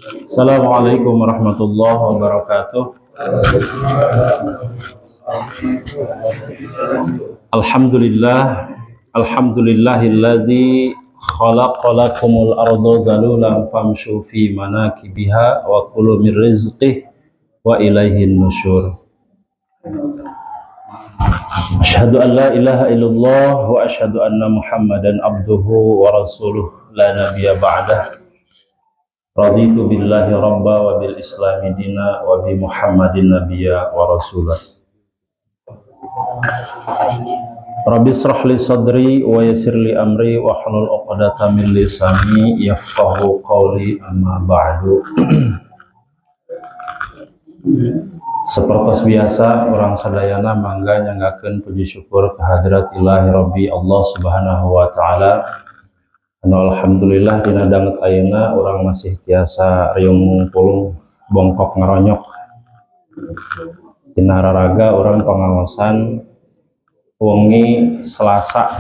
Assalamualaikum warahmatullahi wabarakatuh. Alhamdulillah, alhamdulillahilladzi khalaqalakumul arda zalulan famshu fi manakibiha wa kulu min rizqih wa ilaihin nusyur. Asyhadu an la ilaha illallah wa asyhadu anna Muhammadan abduhu wa rasuluh la nabiyya ba'dah. Raditu billahi rabba wa bil islami dina wa bi Muhammadin nabiyya wa rasulah. Rabbi shrah li sadri wa yassir li amri wa hlul 'uqdatam min lisani yafqahu qawli, amma ba'du. Seperti biasa orang sadayana mangga nyanggakeun puji syukur kehadirat Ilahi Rabbi Allah Subhanahu wa taala. Alhamdulillah dina danget ayeuna orang masih tiasa riung pulung bongkok ngeronyok. Dina raraga orang pangaosan wengi Selasa.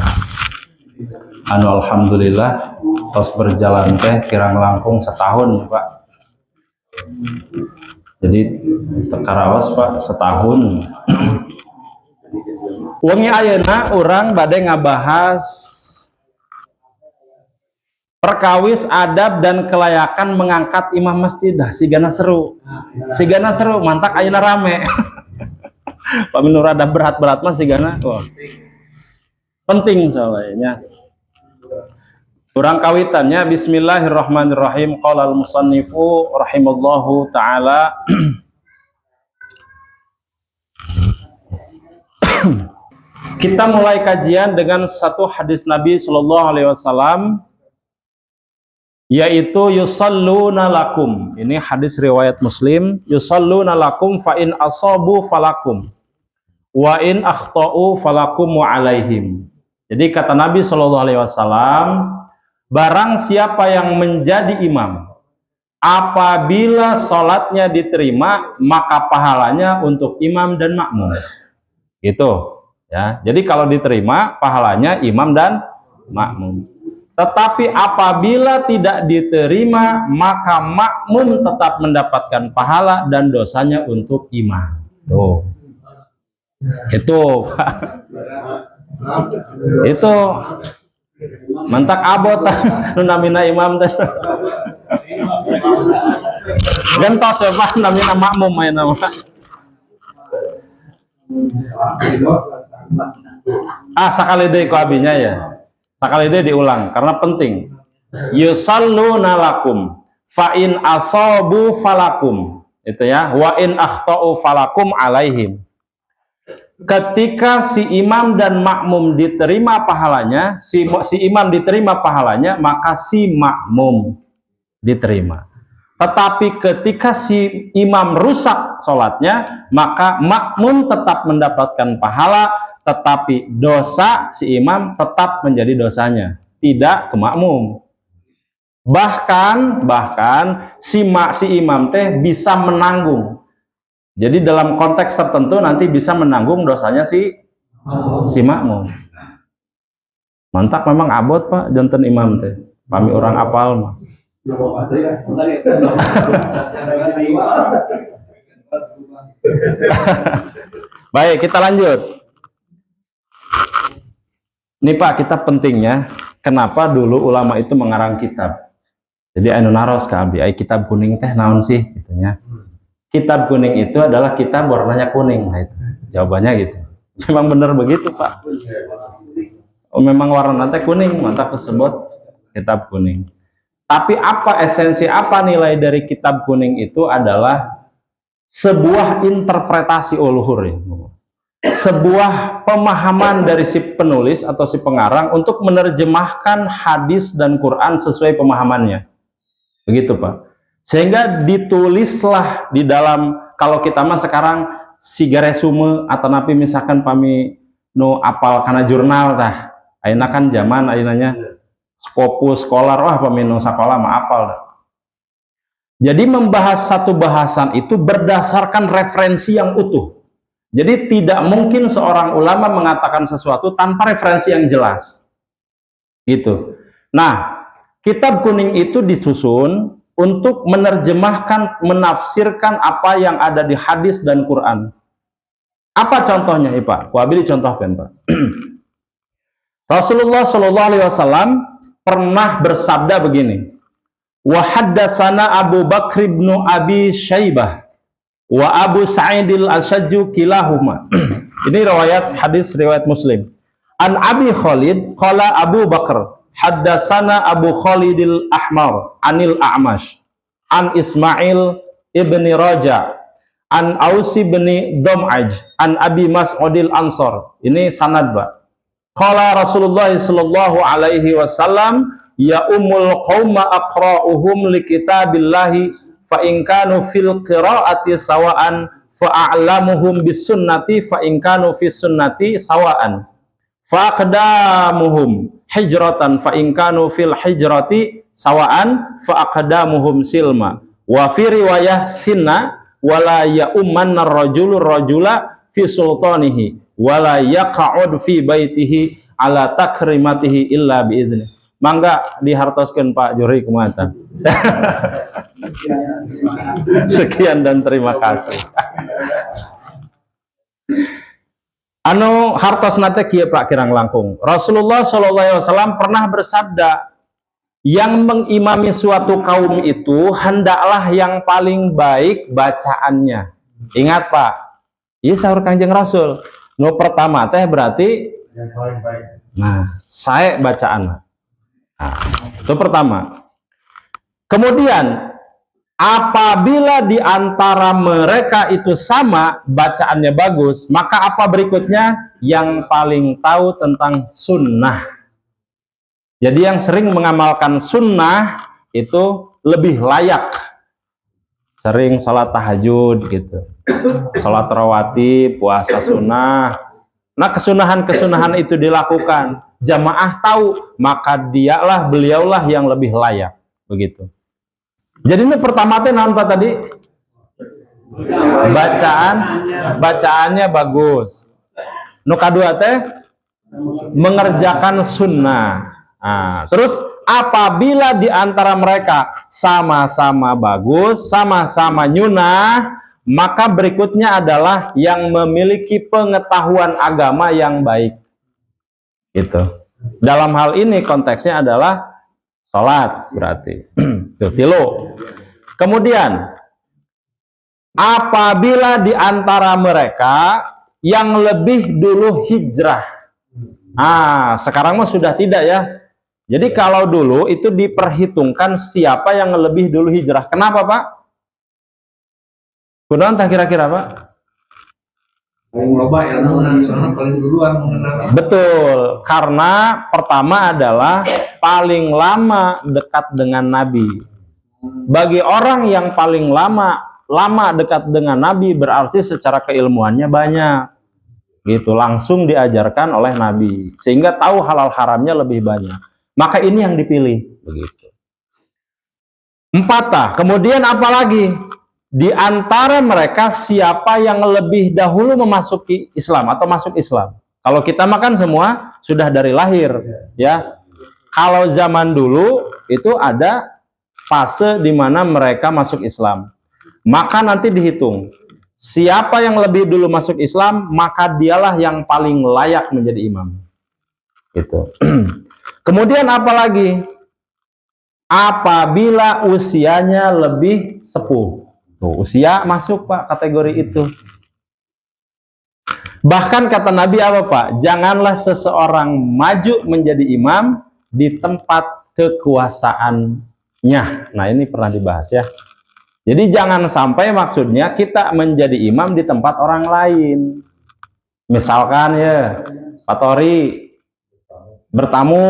Alhamdulillah tos berjalan teh kirang langkung setahun, Pak. Jadi tekaraos, Pak, setahun. Wengi ayeuna urang bade ngabahas perkawis adab dan kelayakan mengangkat imam masjid. Dah sigana seru. Sigana seru, mantak ayeuna rame. Pak minur ada berat-berat mah sigana. Wah. Penting soalnya. Urang kawitannya bismillahirrahmanirrahim. Qala al-musannifu rahimallahu taala kita mulai kajian dengan satu hadis Nabi sallallahu alaihi wasallam, yaitu yusalluna lakum. Ini hadis riwayat Muslim. Yusalluna lakum fa in asabu falakum wa in akhta'u falakum wa alaihim. Jadi kata Nabi sallallahu alaihi wasallam, barang siapa yang menjadi imam, apabila sholatnya diterima, maka pahalanya untuk imam dan makmum. Gitu ya. Jadi kalau diterima, pahalanya imam dan makmum. Tetapi apabila tidak diterima, maka makmum tetap mendapatkan pahala dan dosanya untuk imam. Tuh. Itu itu mantak abot nu namina imam teh. Gentos ya Pak, namina makmum main nama. Sakali deui ku abinya ya. Sakali deui diulang karena penting. Yusalluna lakum fa in asabu falakum. Itu ya, wa in akhta'u falakum alaihim. Ketika si imam dan makmum diterima pahalanya, si imam diterima pahalanya, maka si makmum diterima. Tetapi ketika si imam rusak sholatnya, maka makmum tetap mendapatkan pahala, tetapi dosa si imam tetap menjadi dosanya, tidak ke makmum. Bahkan si imam teh bisa menanggung. Jadi dalam konteks tertentu nanti bisa menanggung dosanya si makmum. Mantak memang abot Pak janten imam teh. Pami orang apal mah. Baik, kita lanjut. Nih Pak, kita pentingnya kenapa dulu ulama itu mengarang kitab. Jadi anu naros ka abi, kitab kuning teh naon sih gitunya. Kitab kuning itu adalah kitab warnanya kuning. Nah, itu jawabannya gitu. Memang benar begitu Pak. Memang warna teh kuning, mantap tersebut kitab kuning. Tapi apa esensi, apa nilai dari kitab kuning itu adalah sebuah interpretasi uluhur, sebuah pemahaman dari si penulis atau si pengarang untuk menerjemahkan hadis dan Quran sesuai pemahamannya. Begitu Pak. Sehingga ditulislah di dalam, kalau kita mah sekarang siga resume atau napi misalkan pami no apal karena jurnal tah. Ayeuna kan zaman ayeunanya Scopus Scholar, wah pami no sakola mah apal dah. Jadi membahas satu bahasan itu berdasarkan referensi yang utuh. Jadi tidak mungkin seorang ulama mengatakan sesuatu tanpa referensi yang jelas. Gitu. Nah, kitab kuning itu disusun untuk menerjemahkan, menafsirkan apa yang ada di hadis dan Quran. Apa contohnya, Pak? Kuabi dicontohkan, Pak. Rasulullah Shallallahu Alaihi Wasallam pernah bersabda begini, wa haddatsana Abu Bakr bin Abi Syaibah wa Abu Sa'idil Asyajju kilahuma. Ini hadis riwayat Muslim. An Abi Khalid qala Abu Bakr haddatsana Abu Khalidil Ahmar anil A'mash an Ismail ibni Raja an Ausi ibni Dom'aj an Abi Mas'udil Ansor. Ini sanad, Pak. Qala Rasulullah sallallahu alaihi wasallam ya ummul qauma aqra'uhum li kitabillahi fa in kanu fil qira'ati sawa'an fa a'lamuhum bis sunnati fa in kanu fis sunnati sawa'an fa aqdamuhum hijratan fa in kanu fil hijrati sawa'an fa aqdamuhum silma wa fi riwayah sinna wala ya ummanna ar-rajulu rajula fi sultanihi wala yaqa'ud fi baitihi ala takrimatihi illa biizni. Mangga dihartoskeun Pak Juri kumata. Sekian dan terima kasih. Anu hartos nate kieu Pak kirang langkung. Rasulullah sallallahu alaihi wasallam pernah bersabda, yang mengimami suatu kaum itu hendaklah yang paling baik bacaannya. Ingat Pak, ini sahur Kanjeng Rasul. Nu pertama teh berarti yang paling baik. Nah, saya bacaan. Nah, itu pertama. Kemudian apabila di antara mereka itu sama bacaannya bagus, maka apa berikutnya? Yang paling tahu tentang sunnah. Jadi yang sering mengamalkan sunnah itu lebih layak. Sering sholat tahajud gitu, sholat rawatib, puasa sunnah. Nah kesunahan-kesunahan itu dilakukan, jamaah tahu, maka beliaulah yang lebih layak, begitu. Jadi ini pertama teh naon Pak tadi? Bacaannya bagus. Nu kadua teh mengerjakan sunnah. Nah, terus apabila di antara mereka sama-sama bagus, sama-sama nyunah, maka berikutnya adalah yang memiliki pengetahuan agama yang baik. Gitu. Dalam hal ini konteksnya adalah sholat berarti. Tilu. Kemudian apabila di antara mereka yang lebih dulu hijrah. Sekarang mah sudah tidak ya. Jadi kalau dulu itu diperhitungkan siapa yang lebih dulu hijrah. Kenapa Pak? Kunaon tah kira-kira Pak? Paling loba ya, paling duluan mengenal. Betul, karena pertama adalah paling lama dekat dengan Nabi. Bagi orang yang paling lama dekat dengan Nabi berarti secara keilmuannya banyak. Gitu, langsung diajarkan oleh Nabi sehingga tahu halal haramnya lebih banyak. Maka ini yang dipilih, begitu. 4. Kemudian apalagi? Di antara mereka siapa yang lebih dahulu memasuki Islam atau masuk Islam? Kalau kita makan semua sudah dari lahir, ya. Kalau zaman dulu itu ada fase di mana mereka masuk Islam. Maka nanti dihitung. Siapa yang lebih dulu masuk Islam, maka dialah yang paling layak menjadi imam. Gitu. Kemudian apalagi? Apabila usianya lebih sepuh. Tuh, usia masuk Pak kategori itu. Bahkan kata Nabi apa Pak? Janganlah seseorang maju menjadi imam di tempat kekuasaannya. Nah ini pernah dibahas ya. Jadi jangan sampai maksudnya kita menjadi imam di tempat orang lain. Misalkan ya, Pak Tori bertamu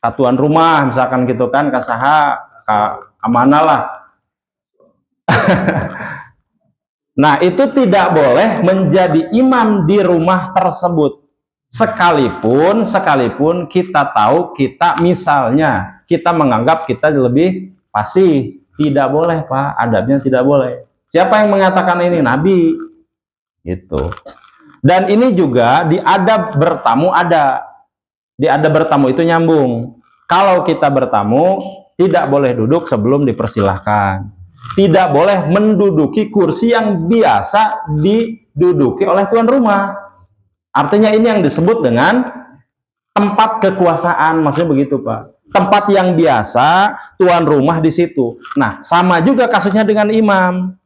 ke tuan rumah, misalkan gitu kan, ke saha, ke mana lah. Nah itu tidak boleh menjadi imam di rumah tersebut. Sekalipun kita tahu kita misalnya, kita menganggap kita lebih fasih. Tidak boleh Pak, adabnya tidak boleh. Siapa yang mengatakan ini? Nabi. Gitu. Dan ini juga di adab bertamu ada. Di adab bertamu itu nyambung. Kalau kita bertamu, Tidak boleh duduk sebelum dipersilahkan. Tidak boleh menduduki kursi yang biasa diduduki oleh tuan rumah. Artinya ini yang disebut dengan tempat kekuasaan, maksudnya begitu Pak. Tempat yang biasa, tuan rumah di situ. Nah, sama juga kasusnya dengan imam.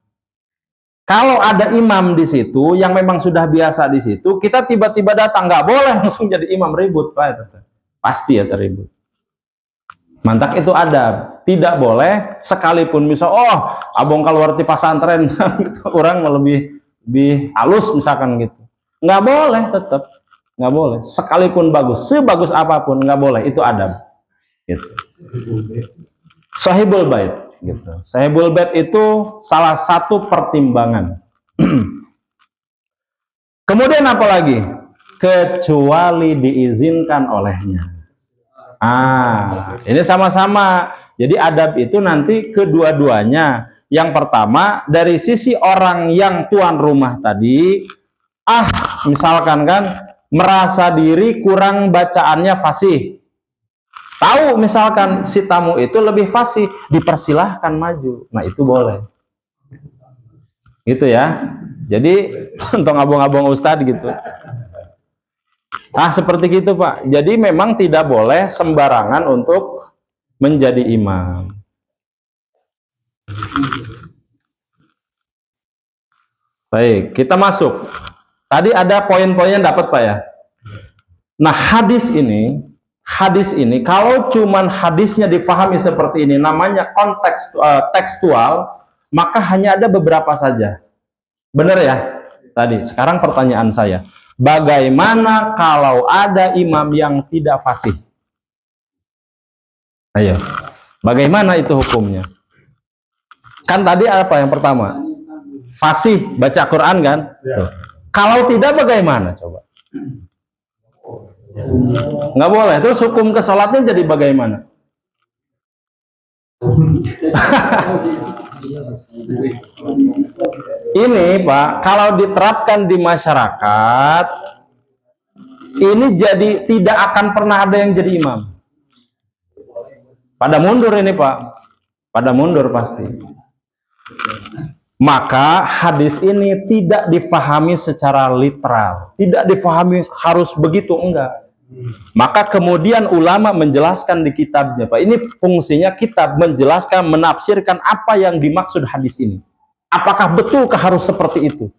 Kalau ada imam di situ yang memang sudah biasa di situ, kita tiba-tiba datang, nggak boleh langsung jadi imam, ribut Pak. Pasti ya terribut. Mantak itu adab. Tidak boleh sekalipun misal, abong keluar di pesantren, orang lebih halus misalkan gitu. Nggak boleh tetap. Nggak boleh. Sekalipun bagus, sebagus apapun, nggak boleh. Itu adab. Gitu. Sahibul bait. Gitu. Sahibul bait itu salah satu pertimbangan. Kemudian apa lagi? Kecuali diizinkan olehnya. Ini sama-sama. Jadi adab itu nanti kedua-duanya. Yang pertama dari sisi orang yang tuan rumah tadi, misalkan kan merasa diri kurang bacaannya fasih. Tahu misalkan si tamu itu lebih fasih, dipersilahkan maju. Nah itu boleh. Gitu ya. Jadi untuk ngabung-ngabung ustadz gitu. Seperti gitu Pak. Jadi memang tidak boleh sembarangan untuk menjadi imam. Baik, kita masuk. Tadi ada poin-poinnya dapat Pak ya. Nah hadis ini kalau cuman hadisnya difahami seperti ini, namanya konteks tekstual, maka hanya ada beberapa saja. Benar ya? Tadi. Sekarang pertanyaan saya, bagaimana kalau ada imam yang tidak fasih? Ayo, bagaimana itu hukumnya? Kan tadi apa yang pertama? Fasih, baca Quran kan? Ya. Kalau tidak bagaimana coba? Nggak boleh. Terus hukum ke sholatnya jadi bagaimana? Ini Pak, kalau diterapkan di masyarakat, ini jadi tidak akan pernah ada yang jadi imam. Pada mundur ini Pak, pada mundur pasti. Maka hadis ini tidak difahami secara literal, tidak difahami harus begitu, enggak. Maka kemudian ulama menjelaskan di kitabnya Pak, ini fungsinya kitab menjelaskan, menafsirkan apa yang dimaksud hadis ini. Apakah betulkah harus seperti itu?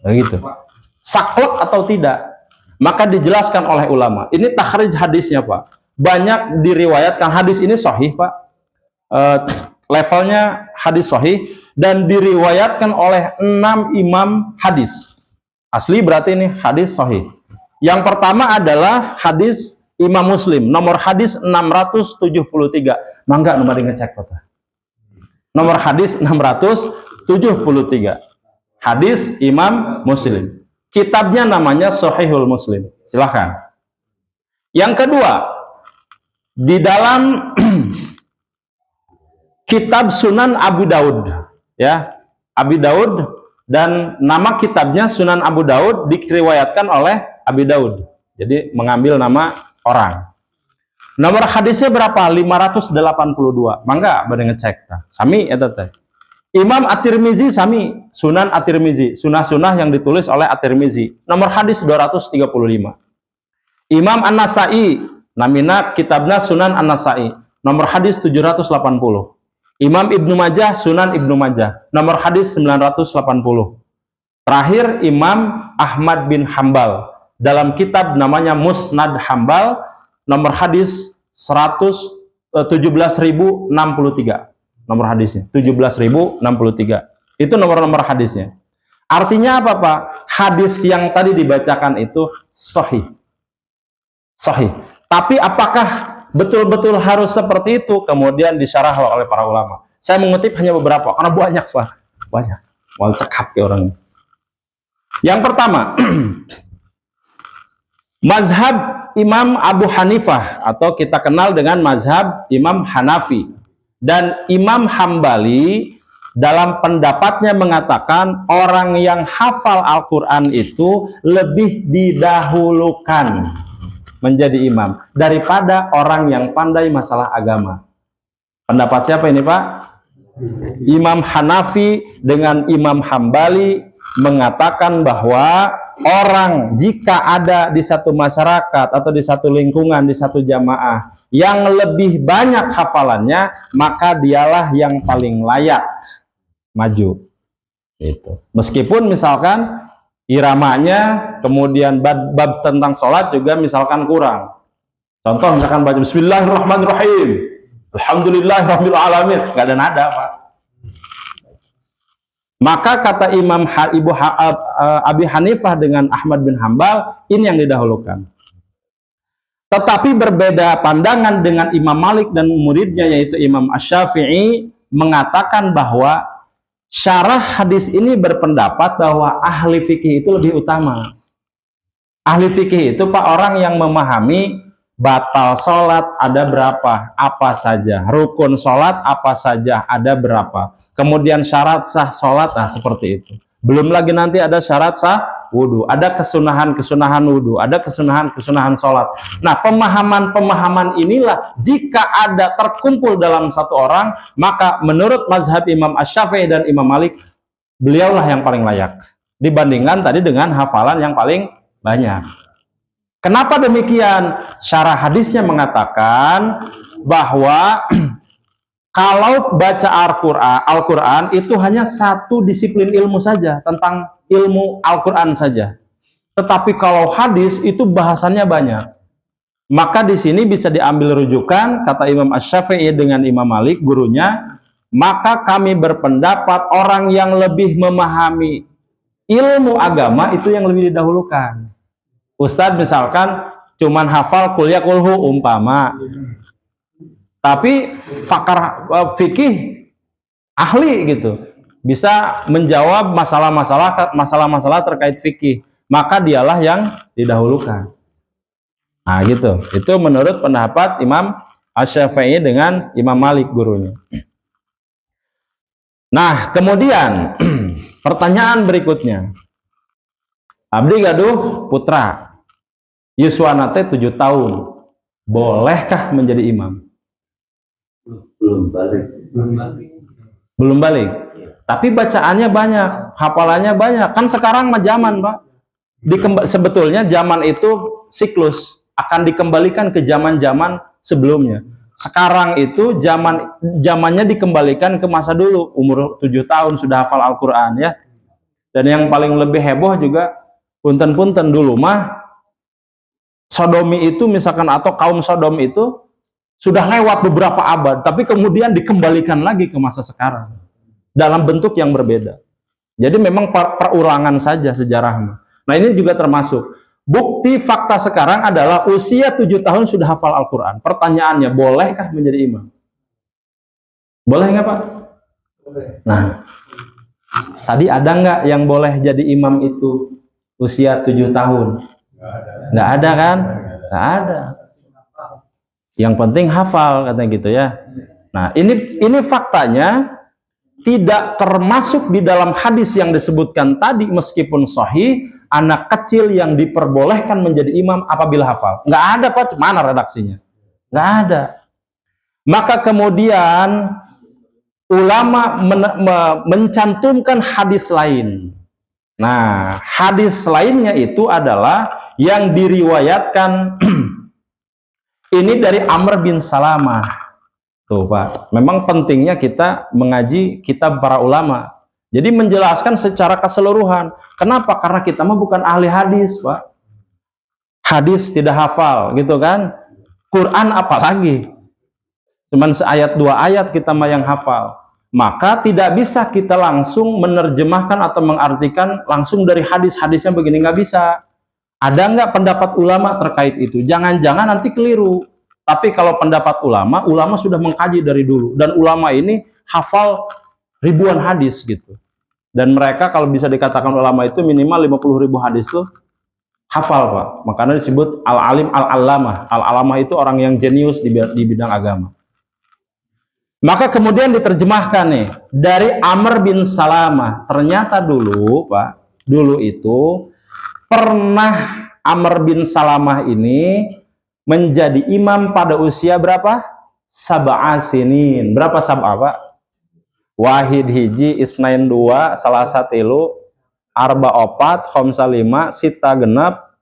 Begitu. Saklek atau tidak? Maka dijelaskan oleh ulama. Ini takhrij hadisnya Pak. Banyak diriwayatkan hadis ini sahih Pak. Levelnya hadis sahih dan diriwayatkan oleh 6 imam hadis. Asli berarti ini hadis sahih. Yang pertama adalah hadis Imam Muslim, nomor hadis 673. Mangga nomor ngecek Pak. Nomor hadis 673. Hadis Imam Muslim. Kitabnya namanya Sahihul Muslim. Silahkan. Yang kedua, di dalam kitab Sunan Abu Daud, ya, Abi Daud, dan nama kitabnya Sunan Abu Daud diriwayatkan oleh Abi Daud. Jadi mengambil nama orang. Nomor hadisnya berapa? 582. Mangga pada ngecek. Sami ya teh. Imam At-Tirmizi sami, Sunan At-Tirmizi, sunah-sunah yang ditulis oleh At-Tirmizi. Nomor hadis 235. Imam An-Nasai, namina kitabnya Sunan An-Nasai. Nomor hadis 780. Imam Ibnu Majah, Sunan Ibnu Majah. Nomor hadis 980. Terakhir Imam Ahmad bin Hambal. Dalam kitab namanya Musnad Hambal, nomor hadis 17.063. Nomor hadisnya 17.063. Itu nomor-nomor hadisnya. Artinya apa Pak? Hadis yang tadi dibacakan itu sahih. Sahih. Tapi apakah betul-betul harus seperti itu? Kemudian disyarah oleh para ulama. Saya mengutip hanya beberapa karena banyak Pak. Banyak. Mau cekap ke orang. Yang pertama, mazhab Imam Abu Hanifah atau kita kenal dengan mazhab Imam Hanafi, dan Imam Hambali dalam pendapatnya mengatakan orang yang hafal Al-Quran itu lebih didahulukan menjadi imam daripada orang yang pandai masalah agama. Pendapat siapa ini Pak? Imam Hanafi dengan Imam Hambali mengatakan bahwa orang jika ada di satu masyarakat atau di satu lingkungan, di satu jamaah yang lebih banyak hafalannya, maka dialah yang paling layak maju. Itu. Meskipun misalkan iramanya, kemudian bab tentang sholat juga misalkan kurang. Contoh misalkan baca Bismillahirrahmanirrahim, Alhamdulillahirabbil alamin, nggak ada nada Pak. Maka kata Imam Abi Hanifah dengan Ahmad bin Hambal, ini yang didahulukan. Tetapi berbeda pandangan dengan Imam Malik dan muridnya yaitu Imam Asy-Syafi'i mengatakan bahwa syarah hadis ini berpendapat bahwa ahli fikih itu lebih utama. Ahli fikih itu Pak orang yang memahami batal sholat ada berapa, apa saja, rukun sholat apa saja, ada berapa, kemudian syarat sah sholat, nah seperti itu. Belum lagi nanti ada syarat sah wudhu, ada kesunahan wudhu, ada kesunahan sholat. Nah pemahaman inilah jika ada terkumpul dalam satu orang, maka menurut mazhab Imam Asy-Syafi'i dan Imam Malik, beliaulah yang paling layak dibandingkan tadi dengan hafalan yang paling banyak. Kenapa demikian? Syarah hadisnya mengatakan bahwa kalau baca Al-Quran itu hanya satu disiplin ilmu saja, tentang ilmu Al-Quran saja. Tetapi kalau hadis itu bahasannya banyak. Maka di sini bisa diambil rujukan kata Imam Asy-Syafi'i dengan Imam Malik gurunya, maka kami berpendapat orang yang lebih memahami ilmu agama itu yang lebih didahulukan. Ustadz misalkan cuman hafal qul ya qulhu umpama, tapi fikih ahli gitu, bisa menjawab masalah-masalah terkait fikih, maka dialah yang didahulukan. Nah gitu, itu menurut pendapat Imam Asy-Syafi'i dengan Imam Malik gurunya. Nah kemudian pertanyaan berikutnya, abdi gaduh putra yuswana teh 7 tahun, bolehkah menjadi imam? Belum balik. Tapi bacaannya banyak, hafalannya banyak. Kan sekarang mah zaman, Pak. Sebetulnya zaman itu siklus, akan dikembalikan ke zaman-zaman sebelumnya. Sekarang itu zamannya dikembalikan ke masa dulu, umur 7 tahun sudah hafal Al-Qur'an ya. Dan yang paling lebih heboh juga punten-punten dulu mah sodomi itu misalkan atau kaum Sodom itu sudah lewat beberapa abad, tapi kemudian dikembalikan lagi ke masa sekarang dalam bentuk yang berbeda. Jadi memang perulangan saja sejarahnya. Nah ini juga termasuk bukti fakta sekarang adalah usia 7 tahun sudah hafal Al-Quran. Pertanyaannya, bolehkah menjadi imam? Boleh nggak Pak? Boleh. Nah, tadi ada nggak yang boleh jadi imam itu usia 7 tahun? Nggak ada kan? Nggak ada. Yang penting hafal katanya gitu ya. Nah ini faktanya tidak termasuk di dalam hadis yang disebutkan tadi, meskipun sahih, anak kecil yang diperbolehkan menjadi imam apabila hafal. Nggak ada Pak, mana redaksinya? Nggak ada. Maka kemudian ulama mencantumkan hadis lain. Nah hadis lainnya itu adalah yang diriwayatkan ini dari Amr bin Salamah. Tuh Pak, memang pentingnya kita mengaji kitab para ulama. Jadi menjelaskan secara keseluruhan. Kenapa? Karena kita mah bukan ahli hadis Pak. Hadis tidak hafal gitu kan. Quran apalagi. Cuman seayat 2 ayat kita mah yang hafal. Maka tidak bisa kita langsung menerjemahkan atau mengartikan langsung dari hadis-hadisnya begini, nggak bisa. Ada nggak pendapat ulama terkait itu? Jangan-jangan nanti keliru. Tapi kalau pendapat ulama, ulama sudah mengkaji dari dulu. Dan ulama ini hafal ribuan hadis gitu. Dan mereka kalau bisa dikatakan ulama itu minimal 50.000 hadis tuh hafal Pak. Makanya disebut al-alim al-allamah. Al-allamah itu orang yang jenius di bidang agama. Maka kemudian diterjemahkan nih dari Amr bin Salamah. Ternyata dulu Pak, dulu itu pernah Amr bin Salamah ini menjadi imam pada usia berapa? sab'a sinin. Berapa sab'a, Pak? Wahid hiji, isnain dua, salasa tilu, arba opat, khomsa lima, sita genap,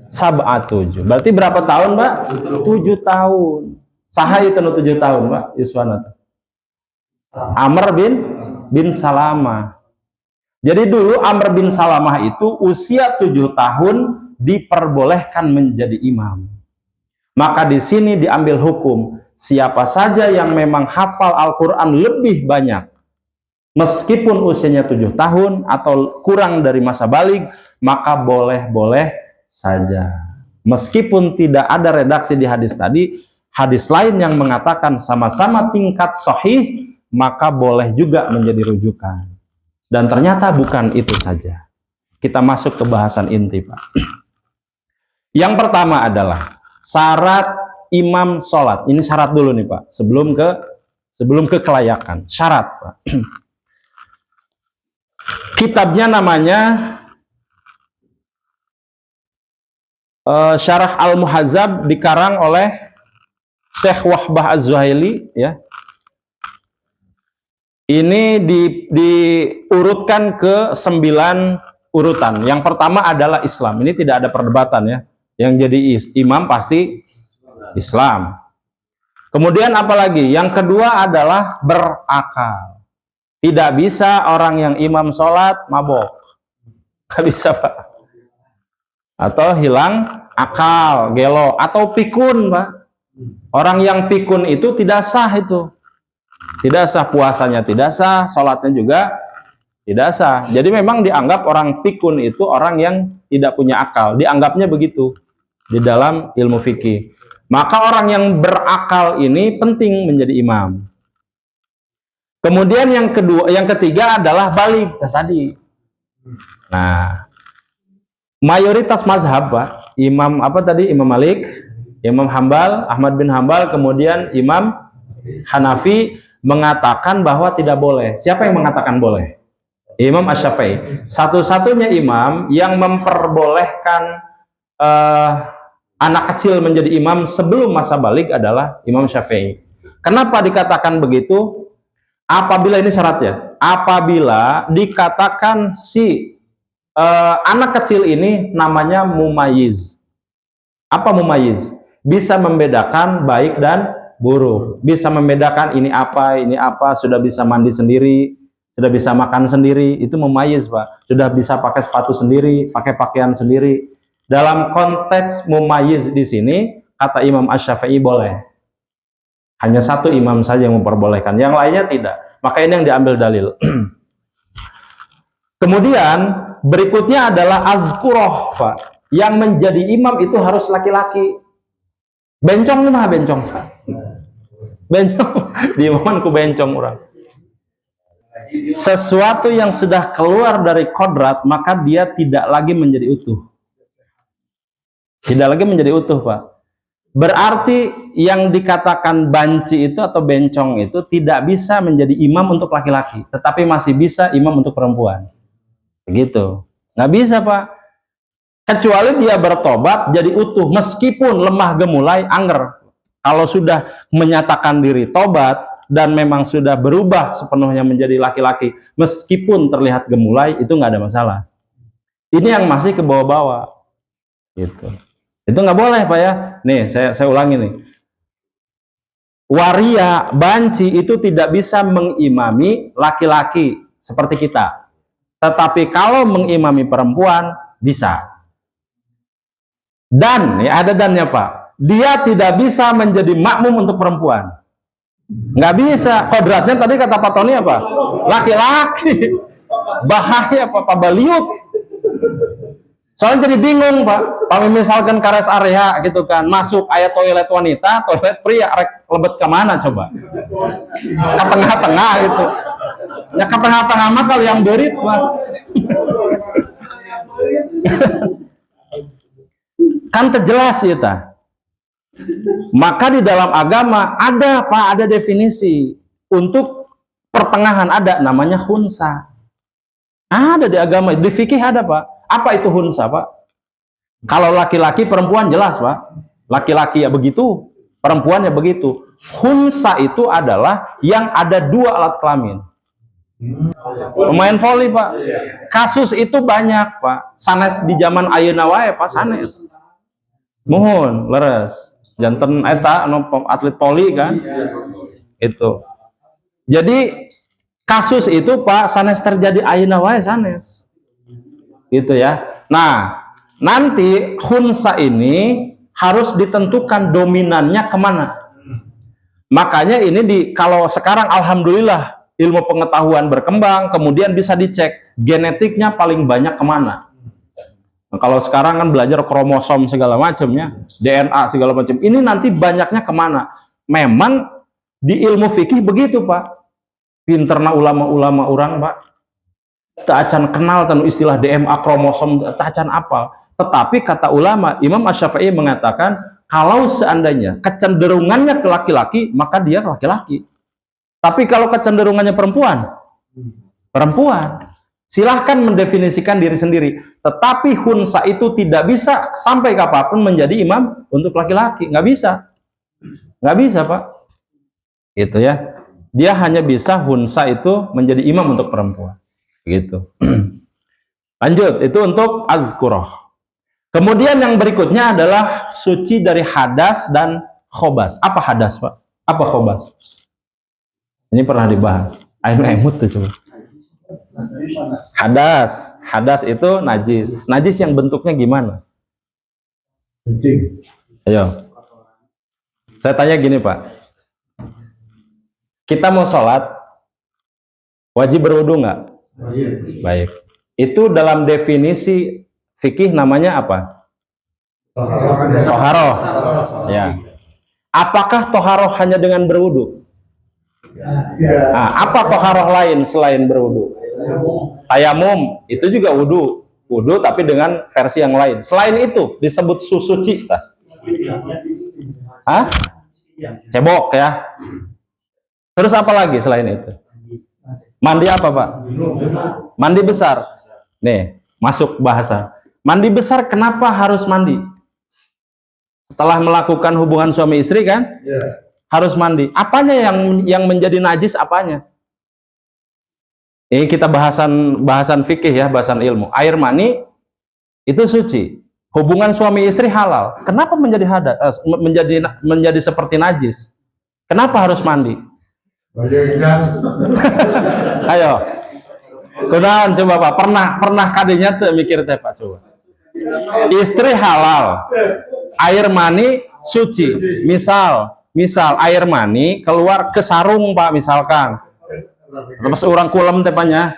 sab'a tujuh. Berarti berapa tahun, Pak? 7 tahun. Saha itu 7 tahun, Pak? Yuswana. Amr bin Salamah. Jadi dulu Amr bin Salamah itu usia 7 tahun diperbolehkan menjadi imam. Maka di sini diambil hukum, siapa saja yang memang hafal Al-Quran lebih banyak, meskipun usianya 7 tahun atau kurang dari masa baligh, maka boleh-boleh saja. Meskipun tidak ada redaksi di hadis tadi, hadis lain yang mengatakan sama-sama tingkat sahih, maka boleh juga menjadi rujukan. Dan ternyata bukan itu saja. Kita masuk ke bahasan inti, Pak. Yang pertama adalah syarat imam sholat. Ini syarat dulu nih, Pak. Sebelum ke kelayakan. Syarat, Pak. Kitabnya namanya Syarah Al-Muhazzab, dikarang oleh Syekh Wahbah Az-Zuhaili, ya. Ini diurutkan ke 9 urutan. Yang pertama adalah Islam. Ini tidak ada perdebatan, ya. Yang jadi imam pasti Islam. Kemudian apalagi? Yang kedua adalah berakal. Tidak bisa orang yang imam sholat mabok. Nggak bisa, Pak. Atau hilang akal, gelo, atau pikun, Pak. Orang yang pikun itu tidak sah itu. Tidak sah, puasanya tidak sah, sholatnya juga tidak sah. Jadi memang dianggap orang pikun itu orang yang tidak punya akal. Dianggapnya begitu di dalam ilmu fikih. Maka orang yang berakal ini penting menjadi imam. Kemudian yang ketiga adalah baligh. Tadi. Nah, mayoritas mazhab, Pak, Imam Malik, Imam Hambal, Ahmad bin Hambal, kemudian Imam Hanafi mengatakan bahwa tidak boleh. Siapa yang mengatakan boleh? Imam Asy-Syafi'i. Satu-satunya imam yang memperbolehkan anak kecil menjadi imam sebelum masa baligh adalah Imam Syafi'i. Kenapa dikatakan begitu? Apabila ini syaratnya, apabila dikatakan si anak kecil ini namanya mumayyiz. Apa mumayyiz? Bisa membedakan baik dan buruk, bisa membedakan ini apa, sudah bisa mandi sendiri, sudah bisa makan sendiri, itu mumayyiz, Pak. Sudah bisa pakai sepatu sendiri, pakai pakaian sendiri. Dalam konteks mumayyiz di sini, kata Imam Asy-Syafi'i boleh. Hanya satu imam saja yang memperbolehkan, yang lainnya tidak. Maka ini yang diambil dalil. Kemudian berikutnya adalah azkuroh, Pak. Yang menjadi imam itu harus laki-laki. Bencong mah bencong. Bencong di imaman ku bencong orang. Sesuatu yang sudah keluar dari kodrat, maka dia tidak lagi menjadi utuh. Tidak lagi menjadi utuh, Pak. Berarti yang dikatakan banci itu atau bencong itu tidak bisa menjadi imam untuk laki-laki, tetapi masih bisa imam untuk perempuan. Begitu. Nggak bisa, Pak. Kecuali dia bertobat jadi utuh, meskipun lemah gemulai, anger. Kalau sudah menyatakan diri tobat dan memang sudah berubah sepenuhnya menjadi laki-laki, meskipun terlihat gemulai, itu nggak ada masalah. Ini yang masih ke bawah-bawah. Gitu. Itu nggak boleh, Pak, ya. Nih, saya ulangi nih. Waria, banci itu tidak bisa mengimami laki-laki seperti kita. Tetapi kalau mengimami perempuan, bisa. Dan, ya ada dannya, Pak. Dia tidak bisa menjadi makmum untuk perempuan. Nggak bisa. Kodratnya tadi kata Pak Tony apa? Laki-laki. Bahaya, Pak Baliut. Soalnya jadi bingung, Pak. Kalau misalkan ke rest area gitu kan, masuk ayat toilet wanita, toilet pria, lebet kemana coba? Ke tengah-tengah gitu. Ya ke tengah-tengah mah kalau yang berit, Pak. Kan terjelas ya, ta. Maka di dalam agama ada, Pak, ada definisi untuk pertengahan, ada namanya khunsa. Ada di agama, di fikih ada, Pak. Apa itu khunsa, Pak? Kalau laki-laki perempuan jelas, Pak. Laki-laki ya begitu. Perempuannya begitu. Khunsa itu adalah yang ada 2 alat kelamin. Pemain voli, Pak. Kasus itu banyak, Pak. Sanes di zaman ayeuna wae, Pak, sanes. Mohon leres. Janten eta anu atlet voli kan. Itu. Jadi kasus itu, Pak, sanes terjadi ayeuna wae sanes. Gitu ya. Nah, nanti khunsa ini harus ditentukan dominannya kemana. Makanya ini kalau sekarang alhamdulillah ilmu pengetahuan berkembang, kemudian bisa dicek genetiknya paling banyak kemana. Nah, kalau sekarang kan belajar kromosom segala macamnya, DNA segala macam, ini nanti banyaknya kemana. Memang di ilmu fikih begitu, Pak. Pinterna ulama-ulama orang, Pak. Tak acan kenal tentang istilah DNA kromosom, tak acan apa. Tetapi kata ulama, Imam Asy-Syafi'i mengatakan, kalau seandainya kecenderungannya ke laki-laki, maka dia laki-laki. Tapi kalau kecenderungannya perempuan, silahkan mendefinisikan diri sendiri. Tetapi khunsa itu tidak bisa sampai kapanpun menjadi imam untuk laki-laki. Nggak bisa. Nggak bisa, Pak. Gitu ya. Dia hanya bisa khunsa itu menjadi imam untuk perempuan. Gitu. Lanjut, itu untuk azkurah. Kemudian yang berikutnya adalah suci dari hadas dan khobas. Apa hadas, Pak? Apa khobas? Ini pernah dibahas. Ayo emut tuh coba. Hadas itu najis. Najis yang bentuknya gimana? Ayo. Saya tanya gini, Pak. Kita mau sholat, wajib berwudu nggak? Baik. Itu dalam definisi fikih namanya apa? Toharoh. Ya. Apakah toharoh hanya dengan berwudu? Nah, apa toharoh lain selain berwudu? Tayamum, itu juga wudu. Wudu tapi dengan versi yang lain. Selain itu disebut suci. Hah? Cebok ya. Terus apa lagi selain itu? Mandi apa, Pak? Mandi besar. Nih, masuk bahasa. Mandi besar kenapa harus mandi? Setelah melakukan hubungan suami istri kan? Harus mandi. Apanya yang menjadi najis apanya? Ini kita bahasan fikih ya, bahasan ilmu. Air mani itu suci. Hubungan suami istri halal. Kenapa menjadi hadas? Menjadi seperti najis? Kenapa harus mandi? Ayo. Kunaon coba, Pak? Pernah kadinya tuh mikir teh, Pak, coba. Istri halal. Air mani suci. Misal air mani keluar ke sarung, Pak, misalkan. Terus orang kulem tepanya.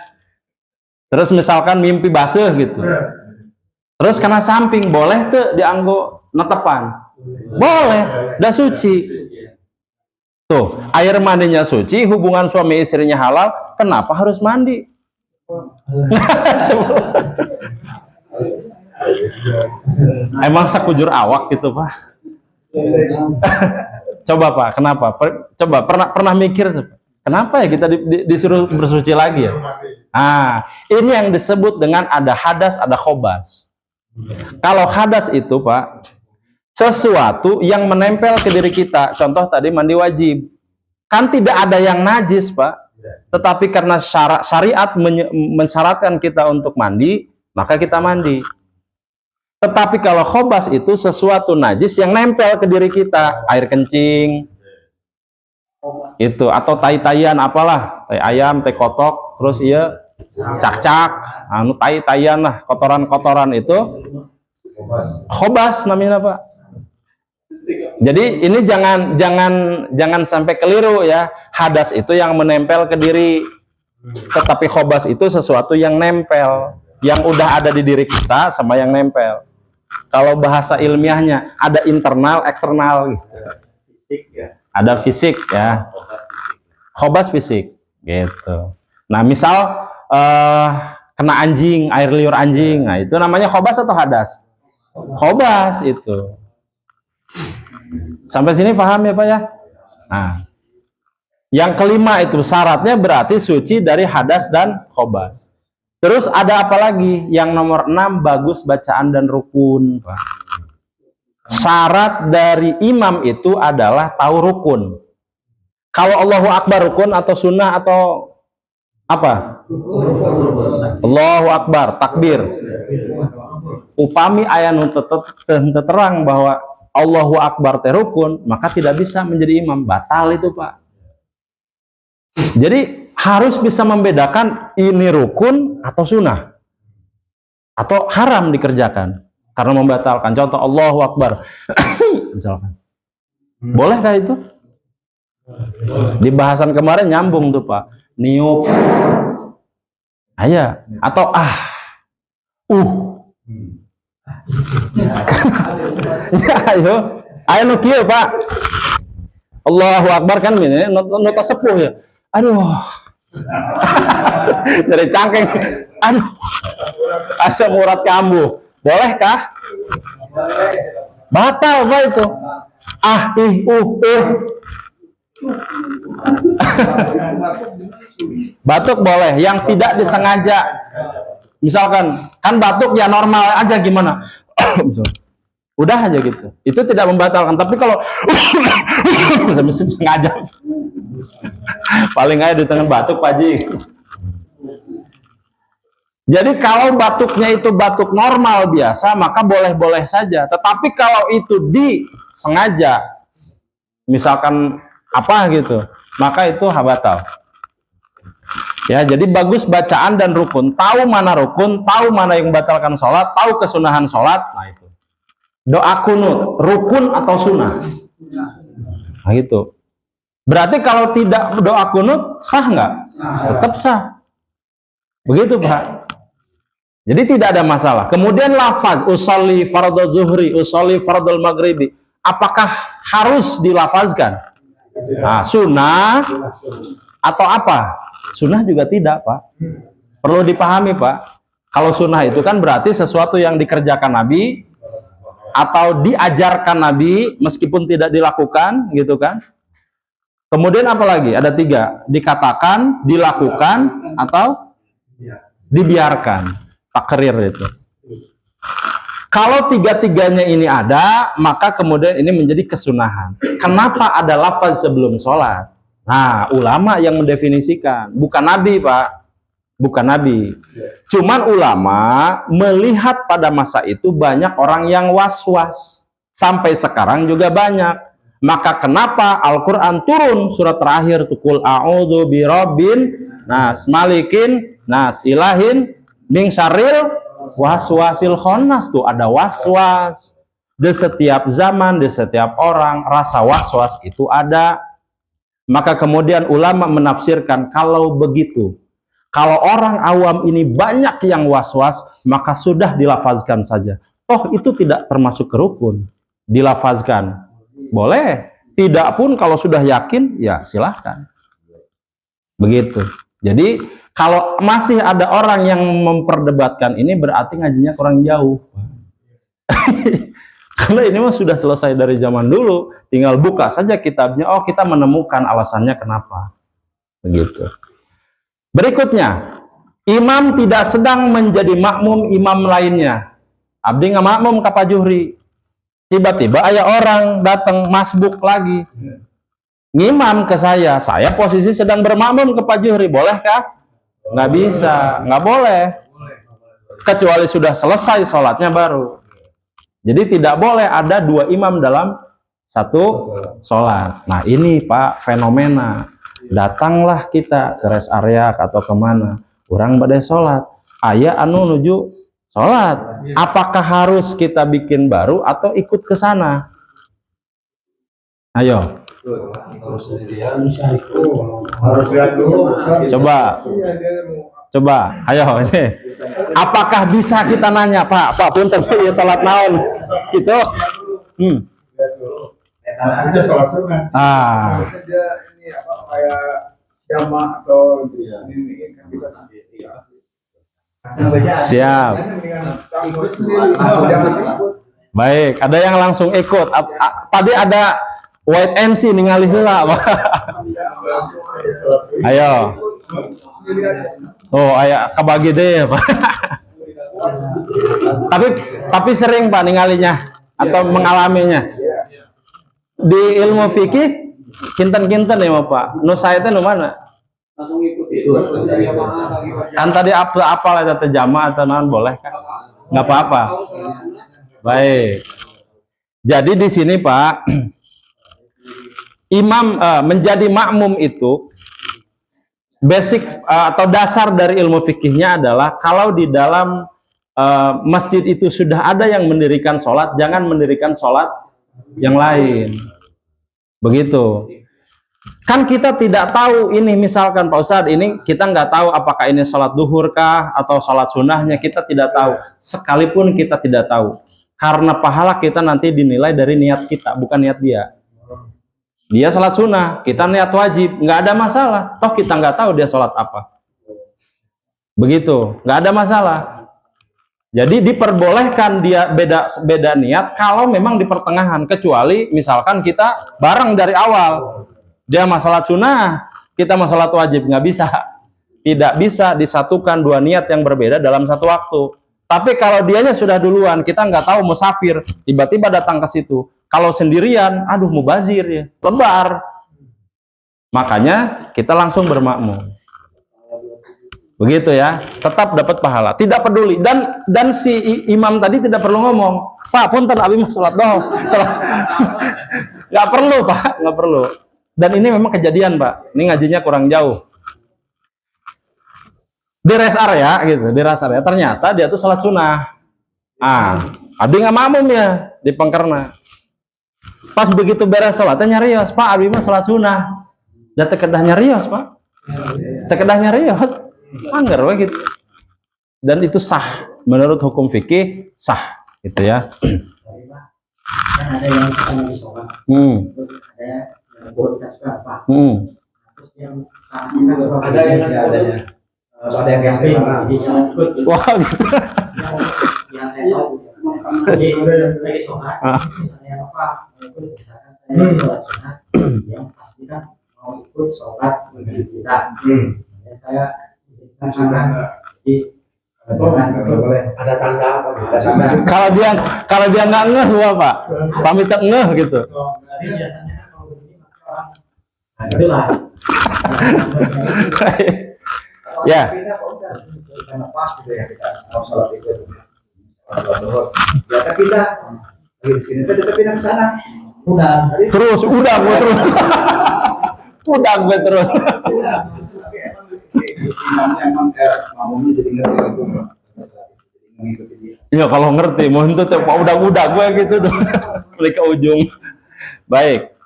Terus misalkan mimpi basuh gitu. Terus kena samping, boleh tuh dianggo netepan? Boleh, dah suci. Tuh, air mandinya suci, hubungan suami istrinya halal, kenapa harus mandi? Emang sakujur awak gitu, Pak? Coba, Pak, kenapa? Coba pernah mikir tuh, kenapa ya kita disuruh bersuci lagi ya? Ini yang disebut dengan ada hadas, ada khobas. Kalau hadas itu, Pak, sesuatu yang menempel ke diri kita. Contoh tadi mandi wajib. Kan tidak ada yang najis, Pak. Tetapi karena syariat mensyaratkan kita untuk mandi, maka kita mandi. Tetapi kalau khobas itu sesuatu najis yang nempel ke diri kita. Air kencing. Itu. Atau tai-taian apalah. Tai ayam, tai kotok. Terus iya cak-cak. Tai-taian lah. Kotoran-kotoran itu. Khobas namanya, Pak. Jadi ini jangan sampai keliru ya. Hadas itu yang menempel ke diri. Tetapi khobas itu sesuatu yang nempel. Yang udah ada di diri kita sama yang nempel. Kalau bahasa ilmiahnya ada internal, eksternal gitu. Ada fisik ya. Khobas fisik gitu. Nah, misal kena anjing, air liur anjing. Nah, itu namanya khobas atau hadas? Khobas itu. Sampai sini paham ya, Pak ya? Nah, yang kelima itu syaratnya berarti suci dari hadas dan khobas. Terus ada apa lagi? Yang nomor 6 bagus bacaan dan rukun, Pak. Syarat dari imam itu adalah tahu rukun. Kalau Allahu Akbar rukun atau sunnah atau apa? Allahu Akbar, takbir. Upami aya nu terang bahwa Allahu Akbar teh rukun, maka tidak bisa menjadi imam, batal itu, Pak. Jadi harus bisa membedakan ini rukun atau sunnah atau haram dikerjakan karena membatalkan. Contoh Allahu Akbar misalkan, bolehkah itu? Di bahasan kemarin nyambung tuh, Pak. Niup aya atau ya ayo nu kieu, Pak. Allahu Akbar kan gini, nota sepuh ya. Aduh. Dari cangkeng. Aduh. Asam urat kambuh. Bolehkah? Batal Pak itu. Batuk boleh, yang tidak disengaja. Misalkan kan batuk ya normal aja gimana? Udah aja gitu. Itu tidak membatalkan. Tapi kalau sengaja, paling aja di tengah batuk, Pak Ji. Jadi kalau batuknya itu batuk normal biasa, maka boleh-boleh saja. Tetapi kalau itu disengaja, misalkan apa gitu, maka itu batal. Ya, jadi bagus bacaan dan rukun. Tahu mana rukun, tahu mana yang membatalkan sholat, tahu kesunahan sholat. Nah itu. Doa kunut, rukun atau sunnah. Nah itu. Berarti kalau tidak doa kunut, sah nggak? Tetap sah. Begitu, Pak. Jadi tidak ada masalah. Kemudian lafaz, usolli fardhu zuhri, usolli fardhu maghribi. Apakah harus dilafazkan? Nah, sunnah atau apa? Sunnah juga tidak, Pak. Perlu dipahami, Pak. Kalau sunnah itu kan berarti sesuatu yang dikerjakan Nabi atau diajarkan Nabi meskipun tidak dilakukan, gitu kan? Kemudian apa lagi? Ada 3. Dikatakan, dilakukan, atau dibiarkan. Takrir itu. Kalau 3-tiganya ini ada, maka kemudian ini menjadi kesunahan. Kenapa ada lafaz sebelum sholat? Nah, ulama yang mendefinisikan, bukan Nabi, Pak. Bukan Nabi. Cuman ulama melihat pada masa itu banyak orang yang was-was. Sampai sekarang juga banyak. Maka kenapa Al-Quran turun surat terakhir tuh, Qul a'udzu birabbin nas, malikin nas, ilahin min syarril waswasil khannas. Tuh ada waswas. Di setiap zaman, di setiap orang, rasa waswas itu ada. Maka kemudian ulama menafsirkan, kalau begitu, kalau orang awam ini banyak yang was-was, maka sudah dilafazkan saja. Toh itu tidak termasuk ke rukun. Dilafazkan. Boleh. Tidak pun kalau sudah yakin, ya silahkan. Begitu. Jadi kalau masih ada orang yang memperdebatkan ini, berarti ngajinya kurang jauh. Karena ini mah sudah selesai dari zaman dulu, tinggal buka saja kitabnya, oh kita menemukan alasannya kenapa. Begitu. Berikutnya, imam tidak sedang menjadi makmum imam lainnya. Abdi nggak makmum ka Pajuhri. Tiba-tiba ada orang datang masbuk lagi. Ngimam ke saya posisi sedang bermakmum ke Pajuhri, bolehkah? Nggak bisa, nggak boleh. Kecuali sudah selesai sholatnya baru. Jadi tidak boleh ada 2 imam dalam satu sholat. Nah ini Pak fenomena. Datanglah kita ke rest area atau kemana. Orang badai sholat. Ayah anu nuju sholat. Apakah harus kita bikin baru atau ikut ke sana? Ayo. Harus lihat dulu. Coba, ayo ini. Apakah bisa kita nanya, Pak punten ya salat naon? Gitu. Itu salat sunnah. Ini apa kayak jamaah atau ini kan bisa nanti. Siap. Baik, ada yang langsung ikut. Tadi ada white MC ningali heula, Pak. Ayo. Oh, aya kabagi deh, Pak. Tapi sering Pak ningalinya. atau mengalaminya. Di ilmu fikih kinten-kinten ya Pak. Nu saya teh nu mana? Langsung ikuti. Kan tadi apa lah teh jamaah atau naon boleh kan? Nggak apa-apa. Baik. Jadi di sini Pak, imam menjadi makmum itu basic atau dasar dari ilmu fikihnya adalah kalau di dalam masjid itu sudah ada yang mendirikan sholat, jangan mendirikan sholat yang lain. Begitu. Kan kita tidak tahu ini, misalkan Pak Ustadz, ini kita nggak tahu apakah ini sholat duhur kah atau sholat sunnahnya, kita tidak tahu. Sekalipun kita tidak tahu, karena pahala kita nanti dinilai dari niat kita, bukan niat dia. Dia sholat sunnah, kita niat wajib, nggak ada masalah. Toh kita nggak tahu dia sholat apa. Begitu, nggak ada masalah. Jadi diperbolehkan dia beda niat kalau memang di pertengahan, kecuali misalkan kita bareng dari awal. Dia masalah sunnah, kita masalah wajib, nggak bisa. Tidak bisa disatukan dua niat yang berbeda dalam satu waktu. Tapi kalau dianya sudah duluan, kita nggak tahu musafir, tiba-tiba datang ke situ. Kalau sendirian, aduh mubazir ya, lebar. Makanya kita langsung bermakmum. Begitu ya, tetap dapat pahala. Tidak peduli, dan si imam tadi tidak perlu ngomong, Pak, punten abi mah sholat doang. Nggak perlu Pak, nggak perlu. Dan ini memang kejadian Pak, ini ngajinya kurang jauh. Di rest area gitu, di rest area ternyata dia tuh sholat sunnah. Abi nggak makmum ya di Pengkerna. Pas begitu beres sholatnya nyarios, Pak, abi mah sholat sunnah. Dia tekedah nyarios Pak, tekedah nyarios, anggar gitu. Dan itu sah menurut hukum fikih, sah gitu ya. Kan ada yang suka lagi sholat, ada yang kualitas berapa, terus yang Ada yang jadi jangan ikut gitu. Wah gitu. Yang saya tahu jadi lagi sholat, misalnya apa ikut, misalkan saya lagi sholat sunat, yang pasti kan mau ikut sholat begitu kita, dan saya kan jadi ada tanda apa? Kalau dia nggak ngeh gua Pak, pamit ngeh gitu. tapi biasanya kan kalau begini orang itulah. Ya. Kenapa gitu ya kita mau sholat itu? Ya tapi dah di sini kita pindah ke sana. Terus, udah gue terus. Udah gue terus. Tapi emang makmumnya jadi ngerti gitu. Mengikuti dia. Ya kalau ngerti, mau itu tuh udah gue gitu dong. Balik ke ujung. Baik.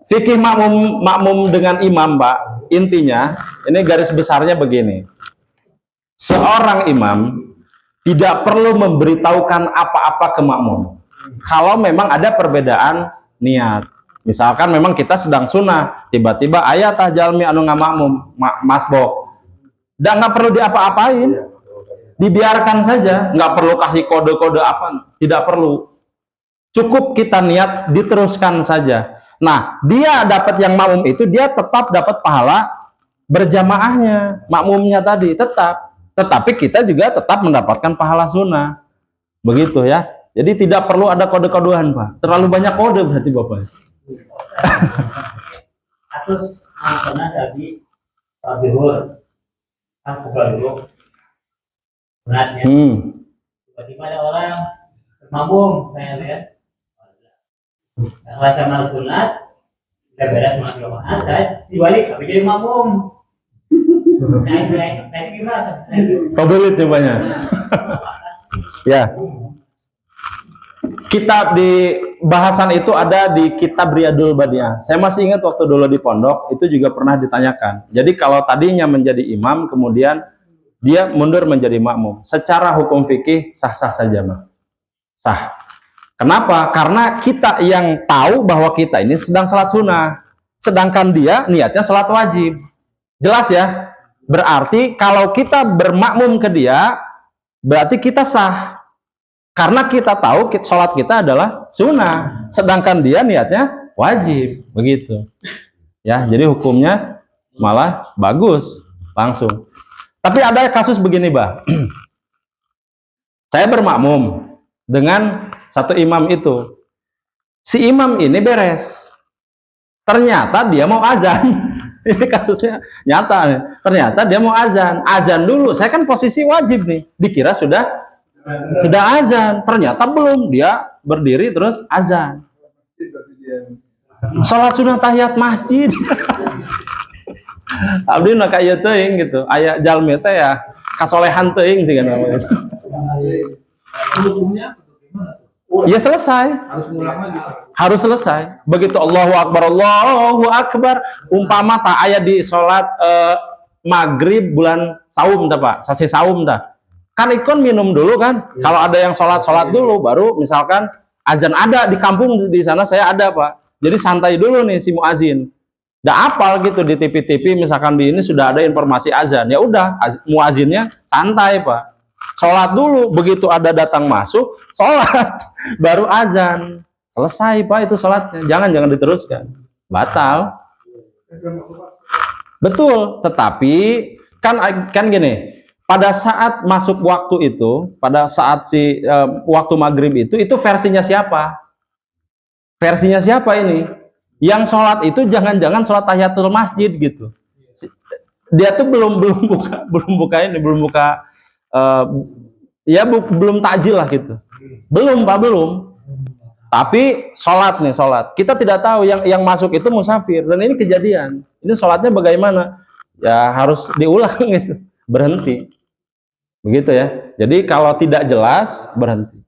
Fikih makmum dengan imam, Pak. Intinya, ini garis besarnya begini. Seorang imam tidak perlu memberitahukan apa-apa ke makmum. Kalau memang ada perbedaan niat. Misalkan memang kita sedang sunnah, tiba-tiba ayat jalmi anu ngamakmum, masbok. Dan nggak perlu diapa-apain. Dibiarkan saja, nggak perlu kasih kode-kode apa, tidak perlu. Cukup kita niat, diteruskan saja. Nah, dia dapat yang makmum itu, dia tetap dapat pahala berjamaahnya, makmumnya tadi tetap. Tetapi kita juga tetap mendapatkan pahala sunnah. Begitu ya. Jadi tidak perlu ada kode-kodean, Pak. Terlalu banyak kode berarti Bapak. Terus pernah jadi zuhur kan pukul dulu beratnya, tiba-tiba ada orang mabung, saya lihat rasa malas sunat, udah beres sama jamaah, saya dibalik tapi jadi mabung. Naik gimana? Kobelit nyobanya. Ya. Kitab di bahasan itu ada di kitab Riyadul Badiah. Saya masih ingat waktu dulu di pondok itu juga pernah ditanyakan. Jadi kalau tadinya menjadi imam kemudian dia mundur menjadi makmum, secara hukum fikih sah-sah saja, Mas. Sah. Kenapa? Karena kita yang tahu bahwa kita ini sedang salat sunnah, sedangkan dia niatnya salat wajib. Jelas ya? Berarti kalau kita bermakmum ke dia, berarti kita sah. Karena kita tahu sholat kita adalah sunnah, sedangkan dia niatnya wajib, begitu. Ya, jadi hukumnya malah bagus, langsung. Tapi ada kasus begini, Bah. Saya bermakmum dengan satu imam itu. Si imam ini beres. Ternyata dia mau azan. Ini kasusnya nyata nih. Ternyata dia mau azan. Azan dulu. Saya kan posisi wajib nih. Dikira sudah azan. Ternyata belum. Dia berdiri terus azan. Salat sunnah tahiyat masjid. Abdi nak kayak teuing gitu. Aya jalmi teh ya kasolehan teuing sih kan namanya. Hukumnya atau gimana tuh? Ya selesai. Harus ngulang lagi. Harus selesai. Begitu Allahu Akbar, umpama tak aya di salat maghrib bulan saum tah Pak, sasi saum tah. Kan ikon minum dulu kan. Kalau ada yang salat dulu baru misalkan azan ada di kampung di sana saya ada Pak. Jadi santai dulu nih si muazin. Udah apal gitu di TV-TV misalkan di ini sudah ada informasi azan. Ya udah muazinnya santai Pak. Sholat dulu, begitu ada datang masuk, sholat, baru azan. Selesai Pak itu sholatnya, jangan diteruskan. Batal. Betul, tetapi kan gini, pada saat masuk waktu itu, pada saat waktu maghrib itu versinya siapa? Versinya siapa ini? Yang sholat itu jangan-jangan sholat tahiyatul masjid gitu. Dia tuh belum buka belum takjil lah gitu. Belum Pak, belum. Tapi sholat. Kita tidak tahu yang masuk itu musafir dan ini kejadian. Ini sholatnya bagaimana? Ya harus diulang gitu. Berhenti. Begitu ya. Jadi kalau tidak jelas berhenti.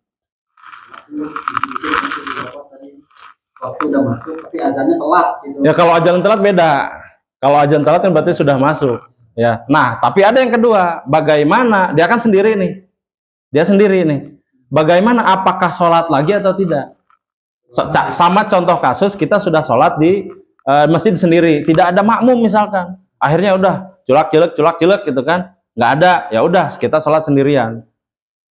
Waktu udah masuk tapi azannya telat gitu. Ya kalau azan telat beda. Kalau azan telat kan berarti sudah masuk. Ya. Nah, tapi ada yang kedua, bagaimana? Dia kan sendiri nih. Dia sendiri nih. Bagaimana apakah sholat lagi atau tidak? Sama contoh kasus kita sudah sholat di masjid sendiri, tidak ada makmum misalkan. Akhirnya udah culak-culek gitu kan. Nggak ada, ya udah kita sholat sendirian.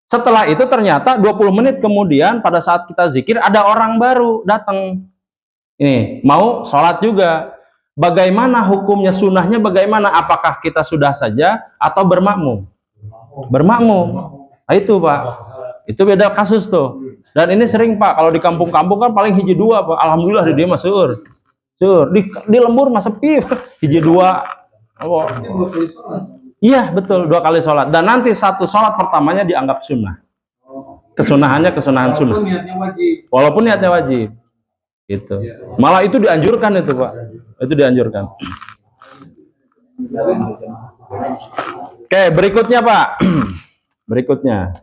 Setelah itu ternyata 20 menit kemudian pada saat kita zikir ada orang baru datang. Ini mau sholat juga. Bagaimana hukumnya, sunnahnya bagaimana? Apakah kita sudah saja atau bermakmum? Bermakmum. Nah itu Pak, itu beda kasus tuh. Dan ini sering Pak, kalau di kampung-kampung kan paling hiji dua Pak. Alhamdulillah di dia mah seueur. Di lembur mah sepi, hiji dua. Oh. Iya betul, 2 kali sholat. Dan nanti satu sholat pertamanya dianggap sunnah. Kesunahannya kesunahan sunnah. Walaupun niatnya wajib. Gitu. Malah itu dianjurkan itu Pak. Itu dianjurkan. Oke, berikutnya Pak. Berikutnya.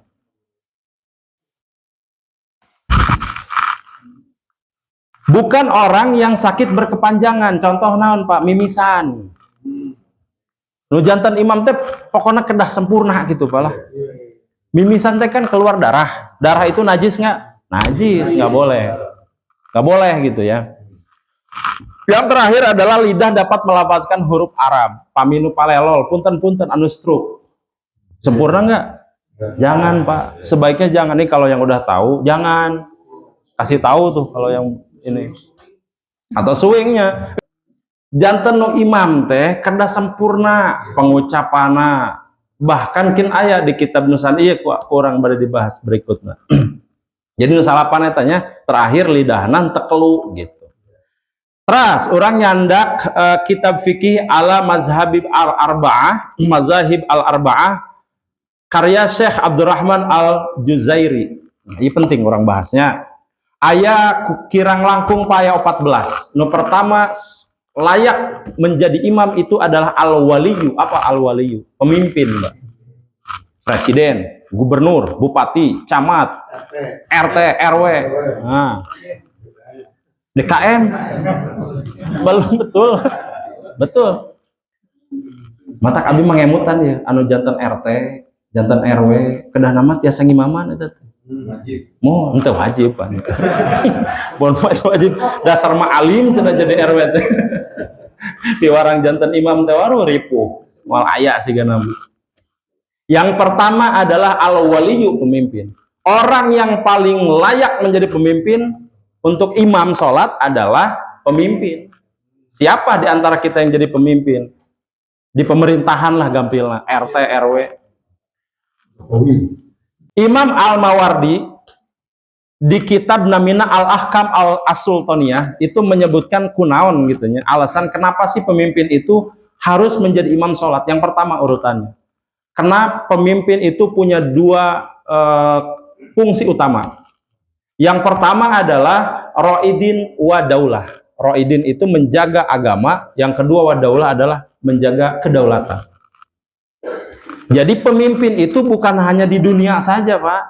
Bukan orang yang sakit berkepanjangan. Contoh naon Pak, mimisan. Nu jantan imam teh pokoknya kedah sempurna gitu Pak lah. Mimisan teh kan keluar darah. Darah itu najis nggak? Najis, nggak boleh. Nggak boleh gitu ya. Yang terakhir adalah lidah dapat melafazkan huruf Arab. Paminu palelol, punten-punten anu struk. Sempurna nggak? Jangan Pak. Sebaiknya jangan. Nih kalau yang udah tahu, jangan. Kasih tahu tuh kalau yang ini. Atau swingnya. Janten nu imam teh kada sempurna pengucapana. Bahkan kin aya di kitab nusan iya kurang bade dibahas berikutnya. Jadi nu salapan tanya terakhir lidahna tekelu gitu. Terus orang nyandak kitab fikih ala mazhabib al-arba'ah, mazahib al-arba'ah karya Syekh Abdurrahman al-Juzairi. Ini penting orang bahasnya. Aya kirang langkung paya 14. Nu pertama layak menjadi imam itu adalah al-waliyu. Apa al-waliyu? Pemimpin, Mbak. Presiden, gubernur, bupati, camat, RT, RW. Nah. DKM. Belum betul. Betul. Matak abi mengemutan ya anu jantan RT, jantan RW, kedah nama tiasa ngimaman eta. Wajib. Mau ente wajib kan. Bon wajib. Dasar mah alim cenah jadi RW teh. Di warang jantan imam teh waru ripuh. Moal aya sigana. Yang pertama adalah al-waliyu, pemimpin. Orang yang paling layak menjadi pemimpin untuk imam sholat adalah pemimpin. Siapa di antara kita yang jadi pemimpin? Di pemerintahan lah gampilnya, RT, RW. Imam Al-Mawardi di kitab namina Al-Ahkam Al-As-Sultaniyah itu menyebutkan kunaon gitu ya. Alasan kenapa sih pemimpin itu harus menjadi imam sholat. Yang pertama urutannya. Karena pemimpin itu punya dua fungsi utama. Yang pertama adalah ro'idin wa daulah. Ro'idin itu menjaga agama. Yang kedua wa daulah adalah menjaga kedaulatan. Jadi pemimpin itu bukan hanya di dunia saja, Pak.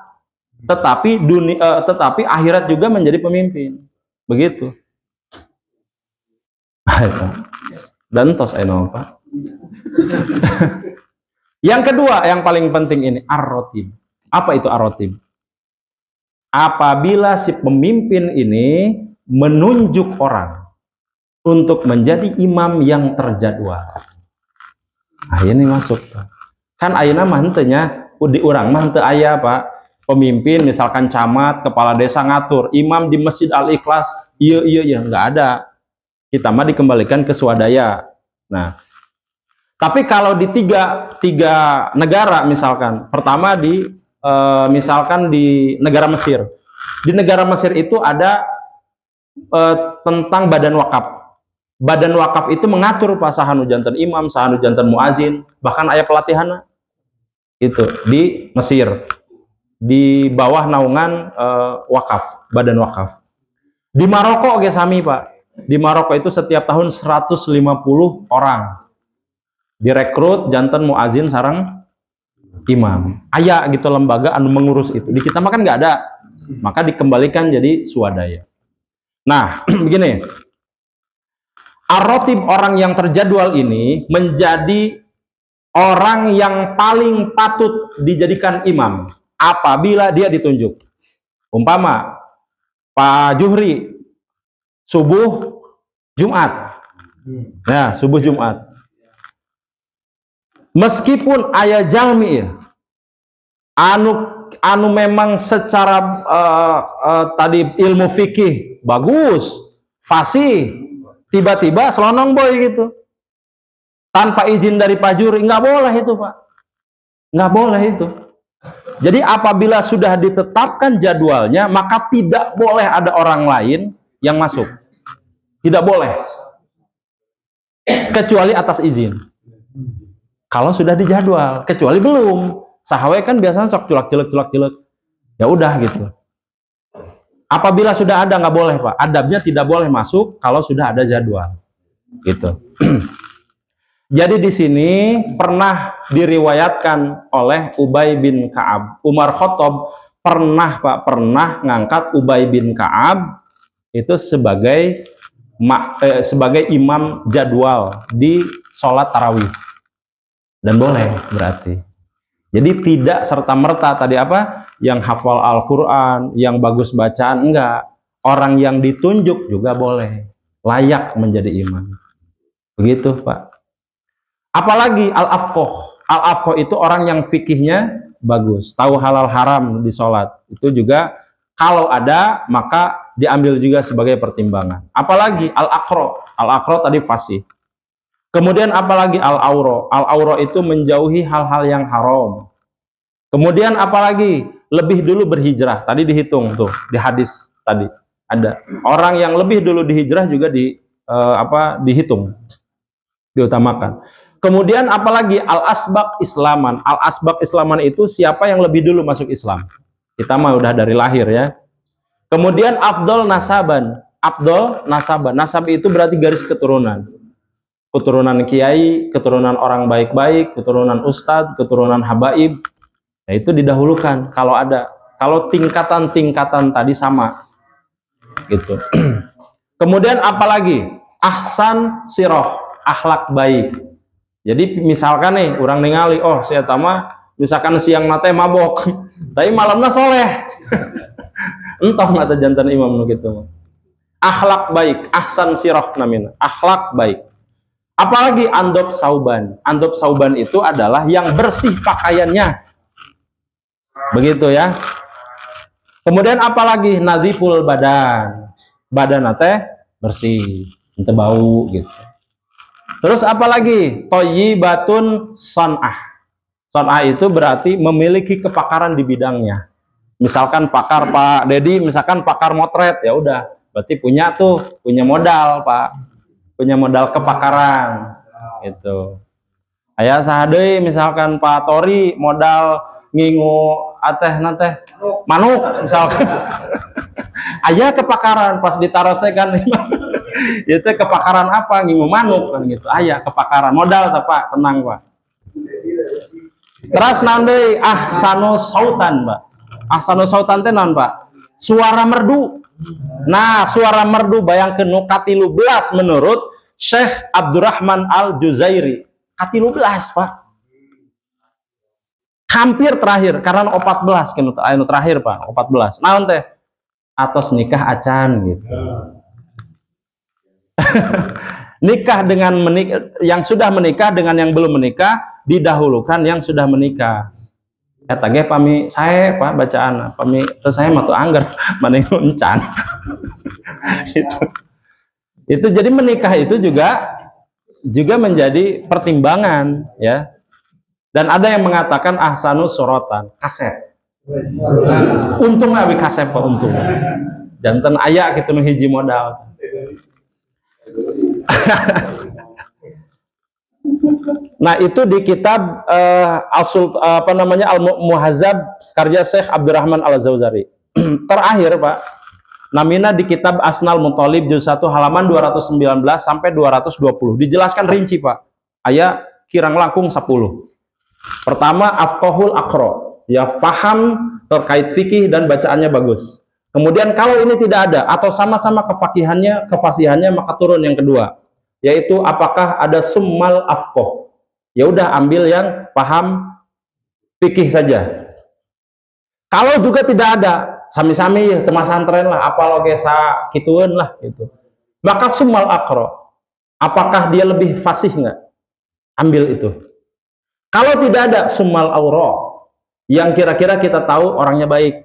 Tetapi akhirat juga menjadi pemimpin. Begitu. Dan tos Pak. Yang kedua, yang paling penting ini ar-rotib. Apa itu ar-rotib? Apabila si pemimpin ini menunjuk orang untuk menjadi imam yang terjadwal. Nah, ini masuk. Kan ayeuna mah henteu di urang mah henteu aya, Pak. Pemimpin misalkan camat, kepala desa ngatur, imam di Masjid Al-Ikhlas, iya, nggak ada. Kita mah dikembalikan ke swadaya. Nah, tapi kalau di tiga negara misalkan, pertama misalkan di negara Mesir. Di negara Mesir itu ada tentang badan wakaf. Badan wakaf itu mengatur Pak sahanu janten imam, sahanu janten muazin, bahkan aya pelatihan itu di Mesir. Di bawah naungan wakaf, badan wakaf. Di Maroko oke sami, Pak. Di Maroko itu setiap tahun 150 orang direkrut janten muazin sareng imam. Aya gitu lembaga anu mengurus itu. Di kita mah kan nggak ada. Maka dikembalikan jadi swadaya. Nah, begini. Ar-rotib orang yang terjadwal ini menjadi orang yang paling patut dijadikan imam apabila dia ditunjuk. Umpama Pak Juhri subuh Jumat. Nah, subuh Jumat. Meskipun aya jalmi anu memang secara tadi ilmu fikih bagus, fasih, tiba-tiba selonong boy gitu. Tanpa izin dari Pak Juhri, nggak boleh itu, Pak. Nggak boleh itu. Jadi apabila sudah ditetapkan jadwalnya, maka tidak boleh ada orang lain yang masuk. Tidak boleh. Kecuali atas izin. Kalau sudah dijadwal, kecuali belum. Sahawe kan biasanya sok culak-culak. Ya udah gitu. Apabila sudah ada nggak boleh, Pak. Adabnya tidak boleh masuk kalau sudah ada jadwal. Gitu. Jadi di sini pernah diriwayatkan oleh Ubay bin Ka'ab. Umar Khattab pernah ngangkat Ubay bin Ka'ab itu sebagai imam jadwal di sholat tarawih. Dan boleh berarti. Jadi tidak serta-merta tadi apa? Yang hafal Al-Quran, yang bagus bacaan, enggak. Orang yang ditunjuk juga boleh. Layak menjadi imam. Begitu, Pak. Apalagi al-afqoh. Al-afqoh itu orang yang fikihnya bagus, tahu halal haram di sholat. Itu juga kalau ada maka diambil juga sebagai pertimbangan. Apalagi al-aqro. Al-aqro tadi fasih. Kemudian apalagi al-auro. Al-auro itu menjauhi hal-hal yang haram. Kemudian apalagi lebih dulu berhijrah. Tadi dihitung tuh di hadis tadi ada orang yang lebih dulu dihijrah juga dihitung, diutamakan. Kemudian apalagi al-asbaq islaman. Al-asbaq islaman itu siapa yang lebih dulu masuk Islam. Kita mah udah dari lahir ya. Kemudian afdol nasaban. Afdol nasaban. Nasab itu berarti garis keturunan. Keturunan kiai, keturunan orang baik-baik, keturunan ustadz, keturunan habaib. Nah, itu didahulukan kalau ada. Kalau tingkatan-tingkatan tadi sama. Gitu. Kemudian apalagi? Ahsan siroh. Akhlak baik. Jadi misalkan nih orang ningali, oh saya tama misalkan siang nate mabok, tapi malamnya soleh, entah nggak jantan imam gitu. Akhlak baik, ahsan siroh namanya, akhlak baik. Apalagi andop sauban. Andop sauban itu adalah yang bersih pakaiannya, begitu ya. Kemudian apalagi naziful badan, badan nate bersih, ente bau gitu. Terus apalagi toyibatun son'ah. Son'ah itu berarti memiliki kepakaran di bidangnya. misalkan pakar Pak Dedi, misalkan pakar motret, ya udah, berarti punya modal Pak, punya modal kepakaran, gitu. Ayah sahadei misalkan Pak Tori modal ngingu ateh nate manuk misalkan, ayah kepakaran pas ditaruh kan, itu kepakaran apa ngingu manuk kan gitu, ayah kepakaran modal Pak, tenang Pak. Terus nanti ahsanu sautan Pak. Ahsanu sautan teh naon Pak? Suara merdu. Nah, suara merdu bayangkeun nu ka-13 menurut Syekh Abdurrahman Al-Juzairi. Ka-13 Pak. Hampir terakhir karena 14 anu terakhir Pak, 14. Naon teh? Atos nikah acan gitu. Nikah dengan yang sudah menikah dengan yang belum menikah, didahulukan yang sudah menikah. Eta ge pami sae Pak bacaan, pami terus saya mah tuh anggar maning encan. Itu jadi menikah itu juga menjadi pertimbangan ya. Dan ada yang mengatakan ahsanu sorotan, kaset. Untung abi kaset Pak, untung. Janten aya kitu nu hiji modal. Nah, itu di kitab Al-Muhazab karya Syekh Abdurrahman Al-Zauzari. Terakhir Pak, namina di kitab Asnal Muthalib juz 1 halaman 219 sampai 220. Dijelaskan rinci Pak. Aya kirang langkung 10. Pertama, afqahul aqra, ya paham terkait fikih dan bacaannya bagus. Kemudian kalau ini tidak ada atau sama-sama kefasihannya maka turun yang kedua, yaitu apakah ada summal afqah. Ya udah ambil yang paham fikih saja. Kalau juga tidak ada, sami-sami ya temasantren lah, apa logesa kitueun lah gitu. Maka summal aqra. Apakah dia lebih fasih nggak? Ambil itu. Kalau tidak ada summal aura, yang kira-kira kita tahu orangnya baik,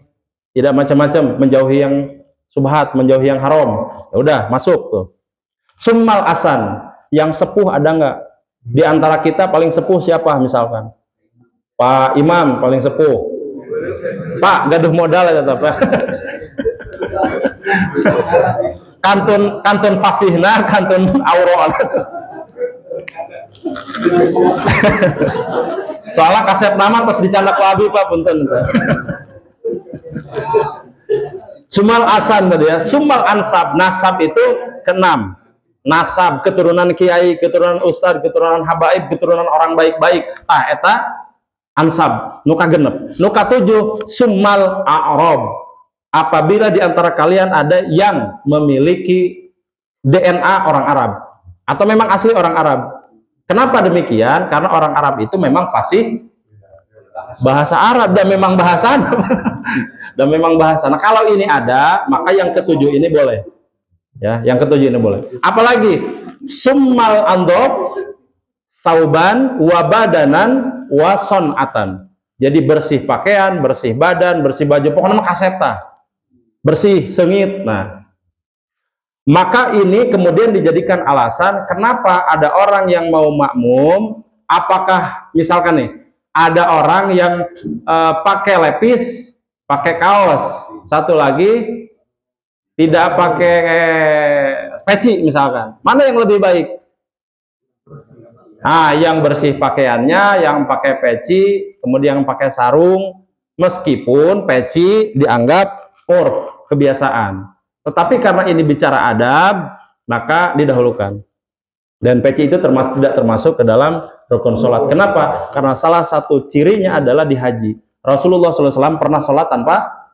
tidak macam-macam, menjauhi yang subhat, menjauhi yang haram, ya udah masuk tuh. Summal asan, yang sepuh ada nggak? Di antara kita paling sepuh siapa misalkan? Pak Imam paling sepuh. Pak gaduh modal ya Pak. Kantun fasihna, kantun auron. Soalnya kaset nama terus dicandak labi Pak punten. Sumal asan tadi ya, sumal ansab, nasab itu keenam. Nasab, keturunan kiai, keturunan ustad, keturunan habaib, keturunan orang baik-baik. Tah eta ansab, nuka genep. Nuka 7 sumal a'rab. Apabila di antara kalian ada yang memiliki DNA orang Arab atau memang asli orang Arab. Kenapa demikian? Karena orang Arab itu memang fasih bahasa Arab dan memang bahasa dan memang bahasa. Nah, kalau ini ada, maka yang ketujuh ini boleh. Ya, yang ketujuh ini boleh. Apalagi summal andhof sauban wa badanan wa sonatan. Jadi bersih pakaian, bersih badan, bersih baju, pokoknya mah kaseta. Bersih, sengit. Nah, maka ini kemudian dijadikan alasan kenapa ada orang yang mau makmum, apakah misalkan nih, ada orang yang pakai lepis, pakai kaos, satu lagi tidak pakai peci misalkan. Mana yang lebih baik? Nah, yang bersih pakaiannya, yang pakai peci, kemudian yang pakai sarung, meskipun peci dianggap urf, kebiasaan. Tetapi karena ini bicara adab, maka didahulukan. Dan peci itu tidak termasuk ke dalam rukun sholat. Kenapa? Karena salah satu cirinya adalah di haji. Rasulullah SAW pernah sholat tanpa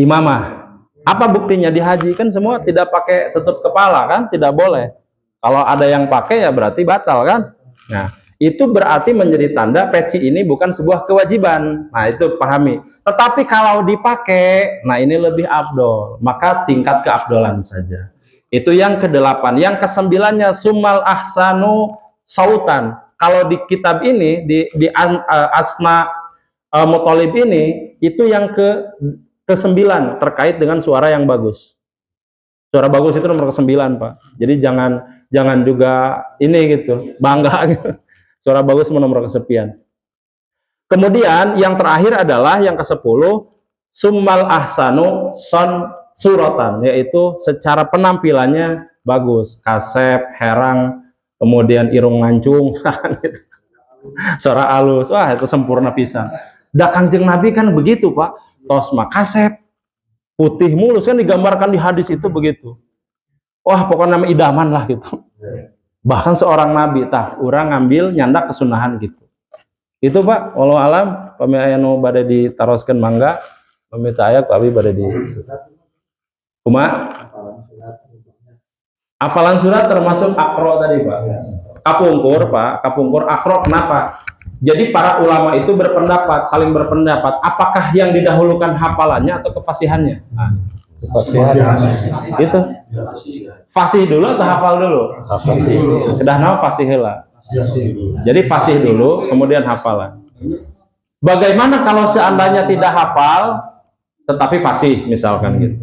imamah. Apa buktinya? Di haji kan semua tidak pakai tutup kepala kan? Tidak boleh. Kalau ada yang pakai ya berarti batal kan? Nah, itu berarti menjadi tanda peci ini bukan sebuah kewajiban. Nah, itu pahami. Tetapi kalau dipakai, nah ini lebih afdol. Maka tingkat keafdolan saja. Itu yang ke-8. Yang ke-9-nya sumal ahsanu sautan. Kalau di kitab ini di Asna Muthalib ini itu yang ke-9 terkait dengan suara yang bagus. Suara bagus itu nomor ke-9, Pak. Jadi jangan juga ini gitu, bangga gitu. Suara bagus nomor kesepian. Kemudian yang terakhir adalah yang ke-10 summal ahsanu son suratan, yaitu secara penampilannya bagus, kasep, herang, kemudian irung mancung, suara alus, wah itu sempurna pisan. Dah Kangjeng Nabi kan begitu Pak, tosma kasep, putih mulus kan digambarkan di hadis itu begitu. Wah pokoknya nama idaman lah gitu. Bahkan seorang Nabi, orang ngambil nyandak kesunahan gitu. Itu Pak, walau alam, pami aya nu bade ditaroskeun mangga, pami teu aya ku abi bade di. Kumaha? Hafalan surat termasuk akro tadi Pak. Kapungkur Pak, kapungkur akro kenapa? Jadi para ulama itu berpendapat, saling berpendapat, apakah yang didahulukan hafalannya atau kefasihannya? Nah, kefasihan. Gitu. Fasih dulu atau hafal dulu? Fasih. Kedah naon fasih heula. Jadi fasih dulu, kemudian hafalan. Bagaimana kalau seandainya tidak hafal, tetapi fasih misalkan gitu?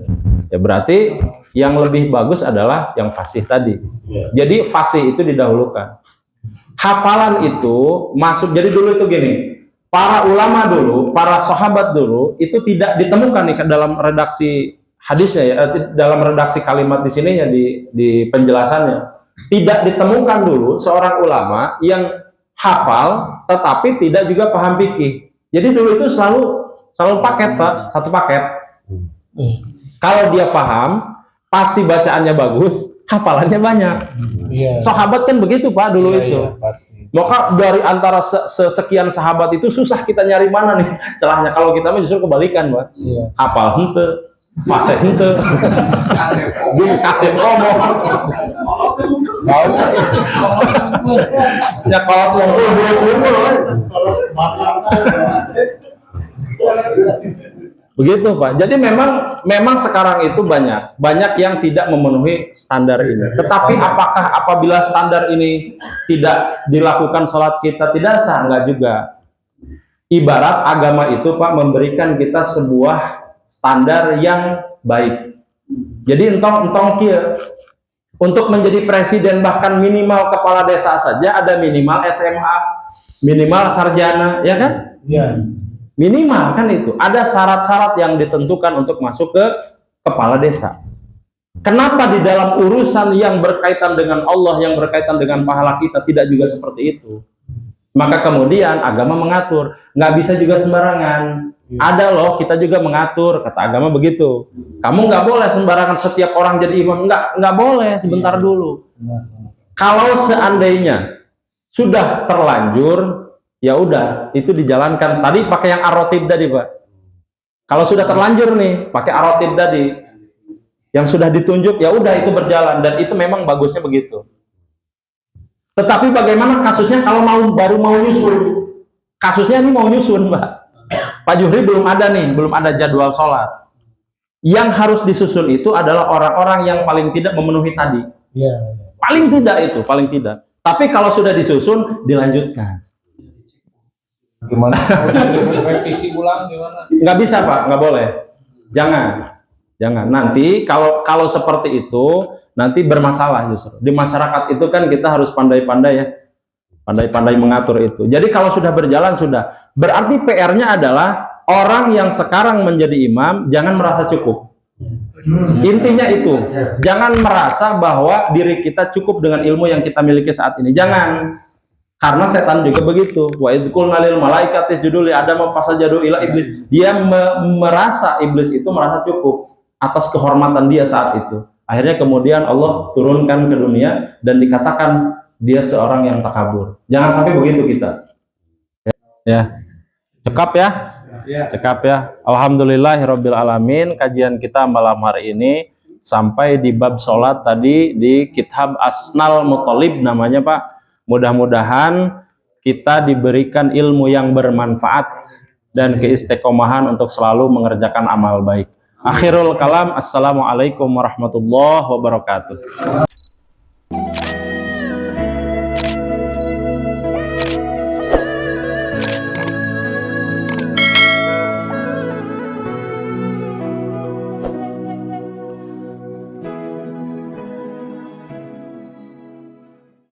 Ya berarti yang lebih bagus adalah yang fasih tadi. Jadi fasih itu didahulukan. Hafalan itu masuk. Jadi dulu itu gini, para ulama dulu, para sahabat dulu itu tidak ditemukan nih dalam redaksi hadisnya ya, dalam redaksi kalimat di sininya di penjelasannya. Tidak ditemukan dulu seorang ulama yang hafal tetapi tidak juga paham fikih. Jadi dulu itu selalu paket Pak, satu paket. Kalau dia paham, pasti bacaannya bagus, hafalannya banyak. Sahabat kan begitu Pak dulu itu. Maka dari antara sekian sahabat itu susah kita nyari mana nih celahnya. Kalau kita mah justru kebalikan Pak. Hafal henteu, fase henteu. Gini kasih ngomong. Ya kalau ngomong dulu semua. Begitu Pak. Jadi memang sekarang itu banyak yang tidak memenuhi standar ini. Tetapi apakah apabila standar ini tidak dilakukan sholat kita tidak sah? Enggak juga. Ibarat agama itu Pak memberikan kita sebuah standar yang baik. Jadi entong kieu untuk menjadi presiden bahkan minimal kepala desa saja ada minimal SMA, minimal sarjana, ya kan? Iya. Minimal kan itu. Ada syarat-syarat yang ditentukan untuk masuk ke kepala desa. Kenapa di dalam urusan yang berkaitan dengan Allah, yang berkaitan dengan pahala kita tidak juga seperti itu? Maka kemudian agama mengatur, nggak bisa juga sembarangan. Ada loh, kita juga mengatur, kata agama begitu. Kamu nggak boleh sembarangan setiap orang jadi imam, nggak boleh, sebentar dulu. Kalau seandainya sudah terlanjur, ya udah, itu dijalankan. Tadi pakai yang arotib tadi Pak. Kalau sudah terlanjur nih, pakai arotib tadi, yang sudah ditunjuk, ya udah itu berjalan dan itu memang bagusnya begitu. Tetapi bagaimana kasusnya kalau baru mau nyusun? Kasusnya ini mau nyusun Pak. Pak Juhri belum ada jadwal sholat. Yang harus disusun itu adalah orang-orang yang paling tidak memenuhi tadi. Paling tidak. Tapi kalau sudah disusun, dilanjutkan. Gimana? Revisi ulang gimana? Nggak bisa Pak, nggak boleh. Jangan. Nanti kalau seperti itu, nanti bermasalah justru. Di masyarakat itu kan kita harus pandai-pandai ya. Pandai-pandai mengatur itu. Jadi kalau sudah berjalan sudah. Berarti PR-nya adalah orang yang sekarang menjadi imam jangan merasa cukup. Intinya itu. Jangan merasa bahwa diri kita cukup dengan ilmu yang kita miliki saat ini. Jangan. Karena setan juga begitu. Wa idh qulna lil malaikati isjudu li Adam fasajadu ila iblis. Dia merasa iblis itu merasa cukup atas kehormatan dia saat itu. Akhirnya kemudian Allah turunkan ke dunia dan dikatakan dia seorang yang takabur. Jangan sampai begitu kita. Ya. Cekap ya? Cekap ya. Alhamdulillahirabbil alamin. Kajian kita malam hari ini sampai di bab sholat tadi di Kitab Asnal Muthalib namanya Pak. Mudah-mudahan kita diberikan ilmu yang bermanfaat dan keistiqomahan untuk selalu mengerjakan amal baik. Akhirul kalam, assalamualaikum warahmatullahi wabarakatuh.